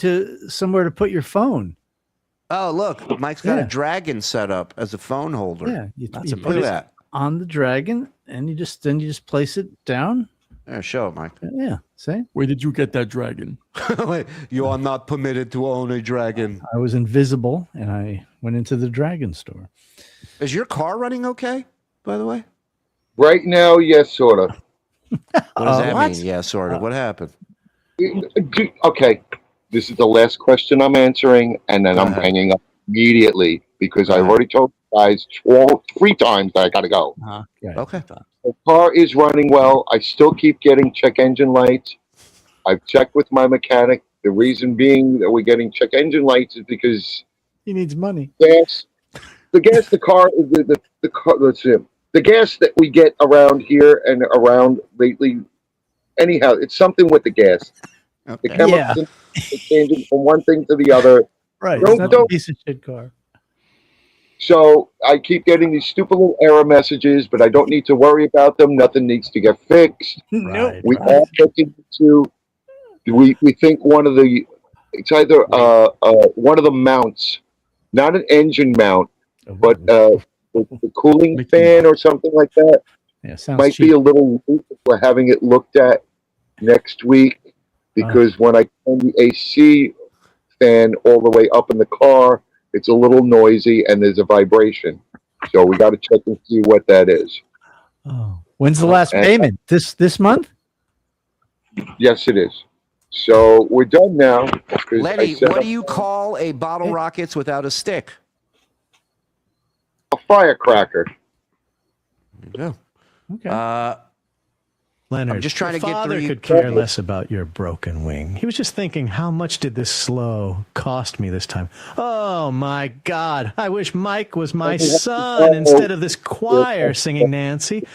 S2: somewhere to put your phone.
S1: Oh, look, Mike's got a dragon set up as a phone holder.
S2: Yeah, you
S1: put it
S2: on the dragon, and you just place it down.
S1: Yeah, show it, Mike.
S2: Yeah, see?
S9: Where did you get that dragon?
S1: Wait, you are not permitted to own a dragon.
S2: I was invisible, and I went into the dragon store.
S1: Is your car running okay, by the way?
S4: Right now, yes, sort of.
S1: What does that mean? Yeah, sort of. What happened?
S4: Okay, this is the last question I'm answering, and then I'm hanging up immediately because I've already told you guys 3 times that I got to go.
S1: Okay.
S4: The car is running well. I still keep getting check engine lights. I've checked with my mechanic. The reason being that we're getting check engine lights is because
S2: he needs money.
S4: The gas that we get around here and around lately. Anyhow, it's something with the gas.
S1: Okay.
S4: The chemicals are changing from one thing to the other.
S2: Right. It's not a piece of shit car.
S4: So I keep getting these stupid little error messages, but I don't need to worry about them. Nothing needs to get fixed.
S2: Nope.
S4: We are looking into. We think it's either one of the mounts, not an engine mount, but the cooling fan or something like that.
S2: Yeah, sounds
S4: might
S2: cheap.
S4: be a little. We're having it looked at next week because when I turn the AC fan all the way up in the car, it's a little noisy and there's a vibration. So we got to check and see what that is.
S2: Oh, when's the last payment? This month?
S4: Yes, it is. So we're done now.
S1: Lenny, what do you call a bottle rockets without a stick?
S4: A firecracker.
S1: There you go.
S2: Okay.
S15: Leonard,
S1: I'm just trying to get
S15: father
S1: through.
S15: could care less about your broken wing. He was just thinking, how much did this slow cost me this time? Oh my God! I wish Mike was my son instead of this choir singing Nancy.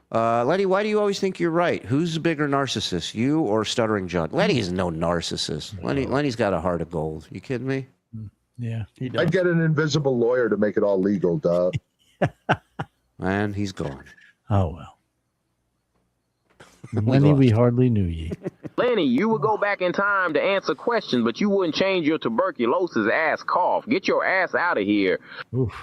S1: Lenny, why do you always think you're right? Who's the bigger narcissist, you or Stuttering John? Lenny is no narcissist. Lenny's got a heart of gold. You kidding me?
S2: Yeah, he does.
S6: I'd get an invisible lawyer to make it all legal, duh.
S1: And he's gone.
S2: Oh well. Lenny, we hardly knew ye.
S14: Lenny, you would go back in time to answer questions, but you wouldn't change your tuberculosis ass cough. Get your ass out of here.
S2: Oof.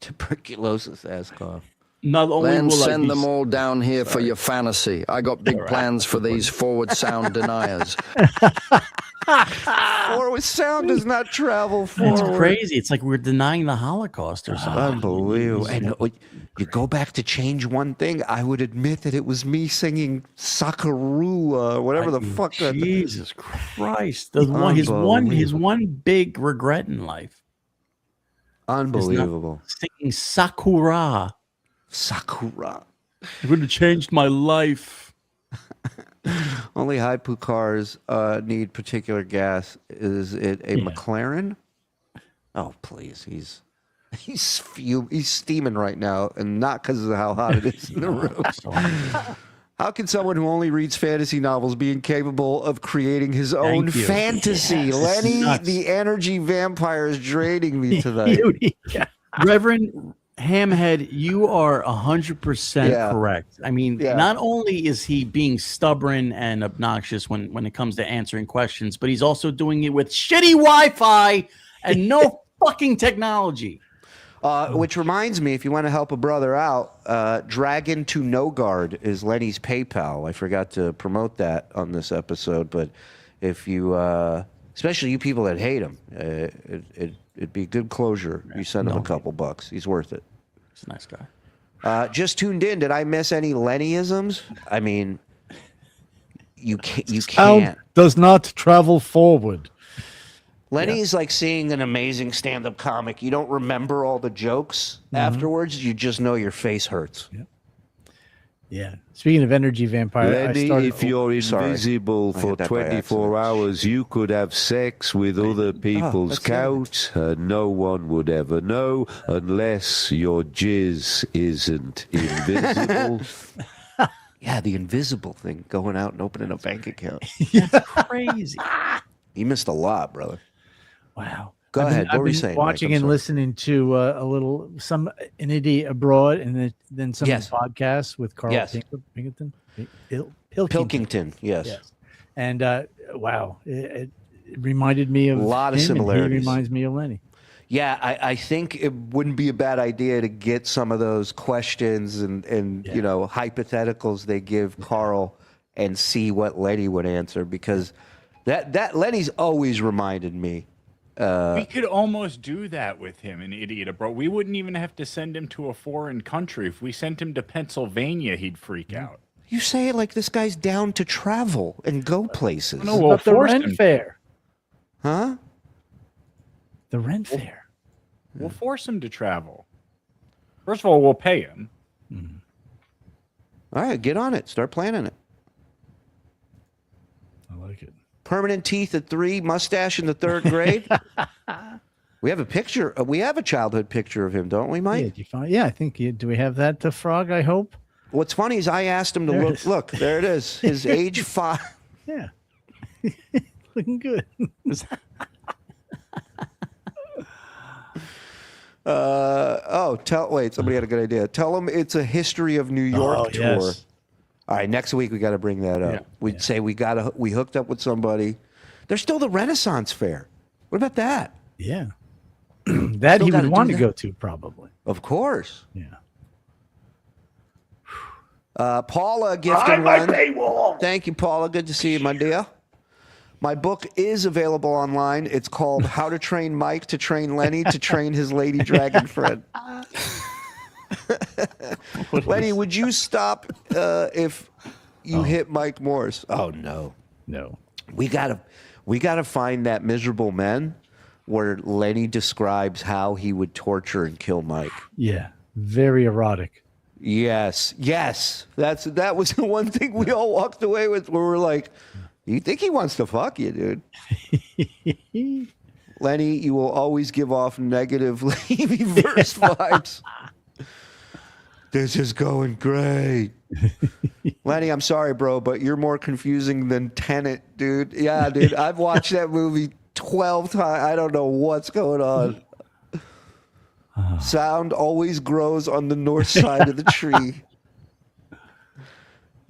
S1: Tuberculosis ass cough.
S8: Not only
S13: Then
S8: will I
S13: send
S8: be
S13: them all down here for your fantasy. I got big plans for these forward sound deniers.
S1: Forward sound does not travel forward.
S8: It's crazy. It's like we're denying the Holocaust or something.
S1: Unbelievable. And you go back to change one thing, I would admit that it was me singing Sakarua or whatever the fuck.
S8: Jesus Christ. His one big regret in life.
S1: Unbelievable.
S8: Singing Sakura.
S1: Sakura.
S8: It would have changed my life.
S1: Only hypo cars need particular gas. Is it a McLaren? Oh, please. He's steaming right now, and not because of how hot it is in the room. How can someone who only reads fantasy novels be incapable of creating his own fantasy?
S8: Yes.
S1: Lenny, the energy vampire is draining me tonight.
S8: Reverend Hamhead, you are 100% correct. I mean, not only is he being stubborn and obnoxious when it comes to answering questions, but he's also doing it with shitty Wi-Fi and no fucking technology.
S1: Which reminds me, if you want to help a brother out, Dragon to No Guard is Lenny's PayPal. I forgot to promote that on this episode, but if you, especially you people that hate him, it'd be good closure. You send him a couple bucks. He's worth it.
S8: He's a nice guy.
S1: Just tuned in. Did I miss any Lennyisms? I mean, you can't.
S2: Sound does not travel forward.
S1: Lenny's like seeing an amazing stand-up comic. You don't remember all the jokes afterwards. You just know your face hurts.
S2: Yeah. Speaking of energy vampire,
S18: Lenny, if you're invisible for 24 hours, you could have sex with other people's couch, and no one would ever know unless your jizz isn't invisible.
S1: Yeah, the invisible thing, going out and opening a bank account.
S8: That's crazy.
S1: You missed a lot, brother.
S2: Wow.
S1: Go ahead. What
S2: I've
S1: were you
S2: been
S1: saying?
S2: watching
S1: Mike? I'm
S2: and
S1: sorry.
S2: listening to an idiot abroad, and then some podcasts with Karl
S1: Pilkington. Yes.
S2: And wow, it reminded me of
S1: a lot of
S2: him, and
S1: similarities.
S2: he reminds me of Lenny.
S1: Yeah, I think it wouldn't be a bad idea to get some of those questions and you know, hypotheticals they give Karl and see what Lenny would answer, because that Lenny's always reminded me.
S7: We could almost do that with him, an idiot abroad. We wouldn't even have to send him to a foreign country. If we sent him to Pennsylvania, he'd freak out.
S1: You say it like this guy's down to travel and go places.
S7: No, we'll
S2: the
S7: force
S2: rent
S7: him.
S2: fair.
S1: Huh?
S2: The rent fair.
S7: We'll force him to travel. First of all, we'll pay him.
S1: All right, get on it. Start planning it.
S2: I like it.
S1: Permanent teeth at 3, mustache in the 3rd grade. We have a picture. We have a childhood picture of him, don't we, Mike?
S2: Yeah, did you find? Yeah, I think. Do we have that, Frog? I hope.
S1: What's funny is I asked him to
S2: There it
S1: look.
S2: is.
S1: Look, there it is. His age 5.
S2: Yeah. Looking good.
S1: Wait, somebody had a good idea. Tell him it's a history of New York tour.
S2: Yes.
S1: All right, next week we got to bring that up. We'd say we hooked up with somebody. There's still the Renaissance Fair. What about that?
S2: Yeah. That
S1: Still
S2: he
S1: gotta
S2: would want
S1: do
S2: to
S1: that.
S2: go to, probably.
S1: Of course.
S2: Yeah.
S1: Paula gifted one. Thank you, Paula. Good to see you, my dear. My book is available online. It's called How to Train Mike to Train Lenny to Train His Lady Dragon Friend. Lenny, would you stop if you hit Mike Morse? Oh no.
S2: No.
S1: We gotta find that miserable men where Lenny describes how he would torture and kill Mike.
S2: Yeah. Very erotic.
S1: Yes. That was the one thing we all walked away with, where we're like, you think he wants to fuck you, dude? Lenny, you will always give off negative Levy-verse vibes. This is going great. Lenny, I'm sorry, bro, but you're more confusing than Tenet, dude. Yeah, dude, I've watched that movie 12 times. I don't know what's going on. Sound always grows on the north side of the tree.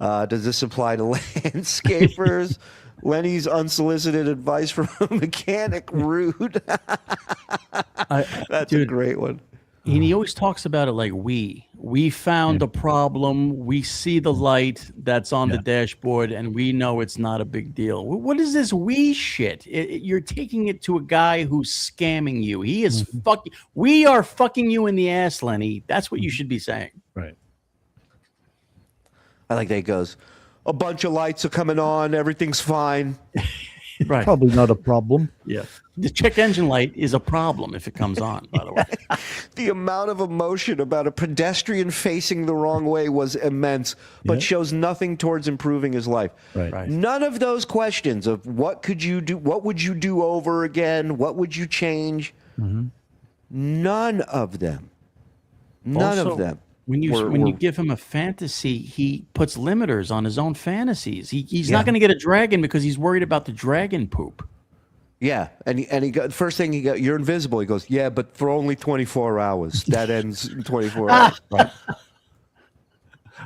S1: Does this apply to landscapers? Lenny's unsolicited advice from a mechanic, rude. That's a great one.
S8: And he always talks about it like we found a problem, we see the light that's on the dashboard, and we know it's not a big deal. What is this we shit? You're taking it to a guy who's scamming you. He is fucking. We are fucking you in the ass, Lenny. That's what you should be saying.
S2: Right.
S1: I like that he goes, a bunch of lights are coming on, everything's fine.
S8: Right.
S2: Probably not a problem.
S8: Yeah. The check engine light is a problem if it comes on, by the way.
S1: The amount of emotion about a pedestrian facing the wrong way was immense, but shows nothing towards improving his life.
S2: Right.
S1: None of those questions of what could you do, what would you do over again, what would you change? None of them. None
S8: Also,
S1: of them.
S8: When you give him a fantasy, he puts limiters on his own fantasies. He's not going to get a dragon because he's worried about the dragon poop.
S1: Yeah, and he got first thing he got, you're invisible. He goes, yeah, but for only 24 hours. That ends in 24 hours. Right.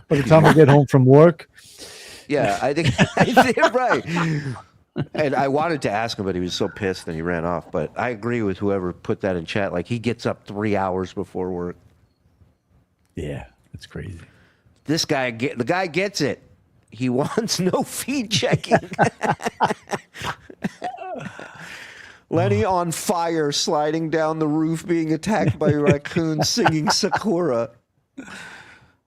S2: By the time I get home from work.
S1: Yeah, I think right. And I wanted to ask him, but he was so pissed and he ran off. But I agree with whoever put that in chat. Like, he gets up 3 hours before work.
S2: Yeah, that's crazy.
S1: The guy gets it. He wants no feed checking. Lenny on fire, sliding down the roof, being attacked by raccoons, singing Sakura.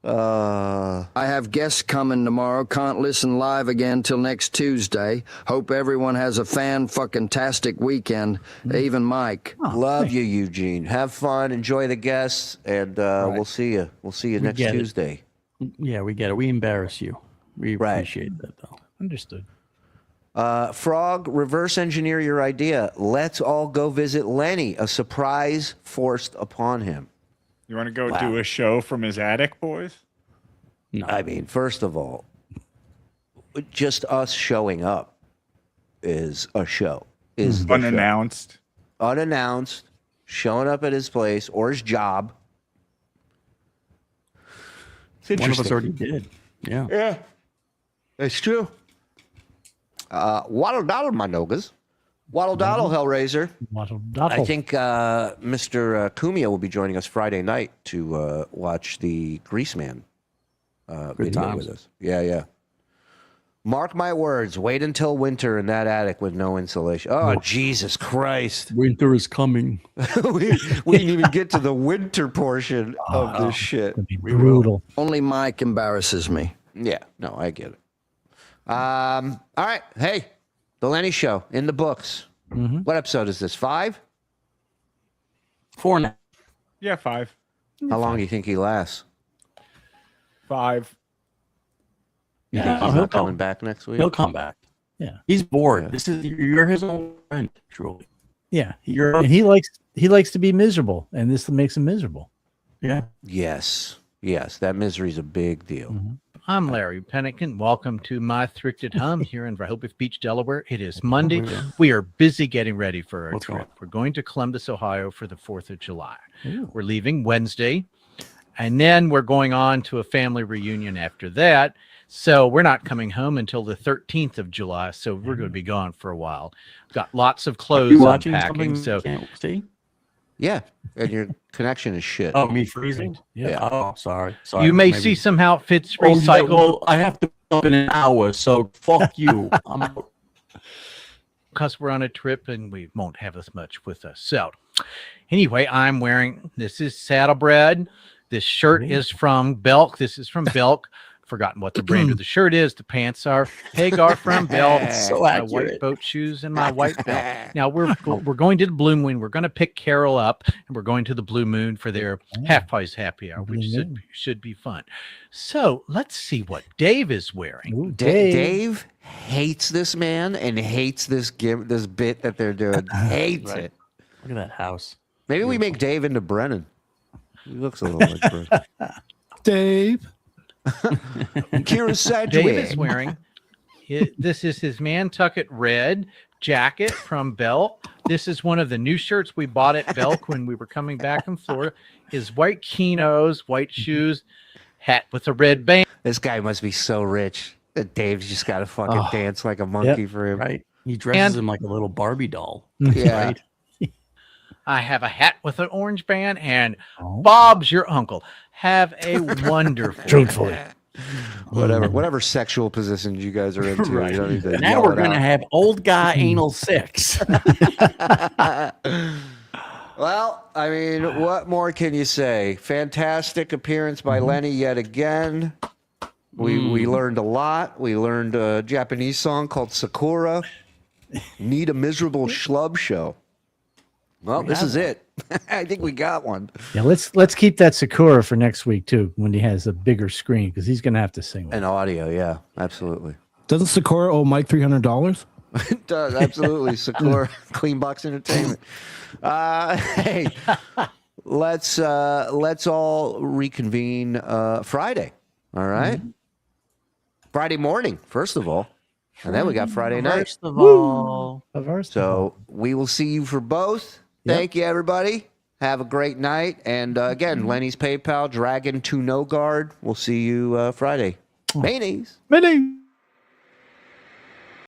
S13: I have guests coming tomorrow. Can't listen live again till next Tuesday. Hope everyone has a fan-fucking-tastic weekend. Even Mike.
S1: Love you, Eugene. Have fun. Enjoy the guests, and we'll see you. We'll see you next Tuesday.
S8: Yeah, we get it. We embarrass you. We appreciate that, though.
S2: Understood.
S1: Frog, reverse engineer your idea. Let's all go visit Lenny. A surprise forced upon him.
S7: You want to go do a show from his attic, boys?
S1: No. I mean, first of all, just us showing up is a show. Is the
S7: unannounced.
S1: Show. Unannounced, showing up at his place or his job.
S8: One of us already did. Yeah.
S1: Yeah. It's true. Waddle daddle, my nogas. Waddle daddle, Hellraiser.
S2: Waddle daddle.
S1: I think Mr. Cumia will be joining us Friday night to watch the Greaseman video with us. Yeah. Mark my words. Wait until winter in that attic with no insulation. Oh, Jesus Christ.
S8: Winter is coming.
S1: we didn't even get to the winter portion of this shit.
S2: Brutal.
S13: Only Mike embarrasses me.
S1: Yeah, no, I get it. All right. Hey, The Lenny Show in the books.
S2: Mm-hmm.
S1: What episode is this? 5?
S8: 4 now.
S7: Yeah, 5.
S1: How long do you think he lasts?
S7: 5.
S1: You think he's not coming back next week?
S8: He'll come back.
S2: Yeah.
S8: He's bored. You're his own friend, truly.
S2: Yeah. And he likes to be miserable, and this makes him miserable.
S8: Yeah.
S1: Yes. That misery's a big deal.
S2: Mm-hmm. I'm Larry Pennington. Welcome to my thrifted home here in Rehoboth Beach, Delaware. It is Monday. We are busy getting ready for our trip. We're going to Columbus, Ohio for the 4th of July. Ooh. We're leaving Wednesday, and then we're going on to a family reunion after that. So we're not coming home until the 13th of July. So we're going to be gone for a while. Got lots of clothes unpacking. So
S8: see?
S1: Yeah, and your connection is shit.
S8: Oh, me freezing? Yeah. Oh, sorry.
S2: You may see some outfits recycled.
S8: Well, I have to up in an hour, so fuck you. I'm out.
S2: Because we're on a trip and we won't have as much with us. So anyway, I'm wearing, this is Saddlebred. This shirt is from Belk. This is from Belk. Forgotten what the brand of the shirt is. The pants are Egar from Belk.
S8: So
S2: my white boat shoes and my white belt. Now we're going to the Blue Moon. We're going to pick Carol up, and we're going to the Blue Moon for their half price happy hour, which should be fun. So let's see what Dave is wearing.
S1: Ooh, Dave hates this man and hates this bit that they're doing. Hates it.
S8: Look at that house.
S1: Maybe we make Dave into Brennan. He looks a little like Brennan.
S15: Dave.
S1: Kira Sedgwick.
S2: Dave is wearing. This is his Nantucket red jacket from Belk. This is one of the new shirts we bought at Belk when we were coming back from Florida. His white chinos, white shoes, hat with a red band.
S1: This guy must be so rich that Dave's just got to fucking dance like a monkey for him.
S8: Right. He dresses him like a little Barbie doll.
S1: Yeah.
S8: Right?
S2: I have a hat with an orange band, and Bob's your uncle. Have a wonderful
S15: Truthfully.
S1: Whatever sexual positions you guys are into.
S8: Right.
S1: You don't need to
S8: Now we're going to have old guy anal sex.
S1: Well, I mean, what more can you say? Fantastic appearance by Lenny yet again. We learned a lot. We learned a Japanese song called Sakura. Need a miserable schlub show. Well, this is it. I think we got one.
S2: Yeah, let's keep that Sakura for next week too, when he has a bigger screen, because he's going to have to sing with
S1: an audio. Yeah, absolutely.
S15: Doesn't Sakura owe Mike $300?
S1: It does, absolutely. Sakura Clean Box Entertainment. Hey, let's all reconvene Friday. All right, Friday morning, first of all, and then we got Friday night.
S8: First of all,
S1: so we will see you for both. Thank you, everybody. Have a great night. And again, Lenny's PayPal, Dragon to No Guard. We'll see you Friday. Mayonnaise.
S2: Mayonnaise.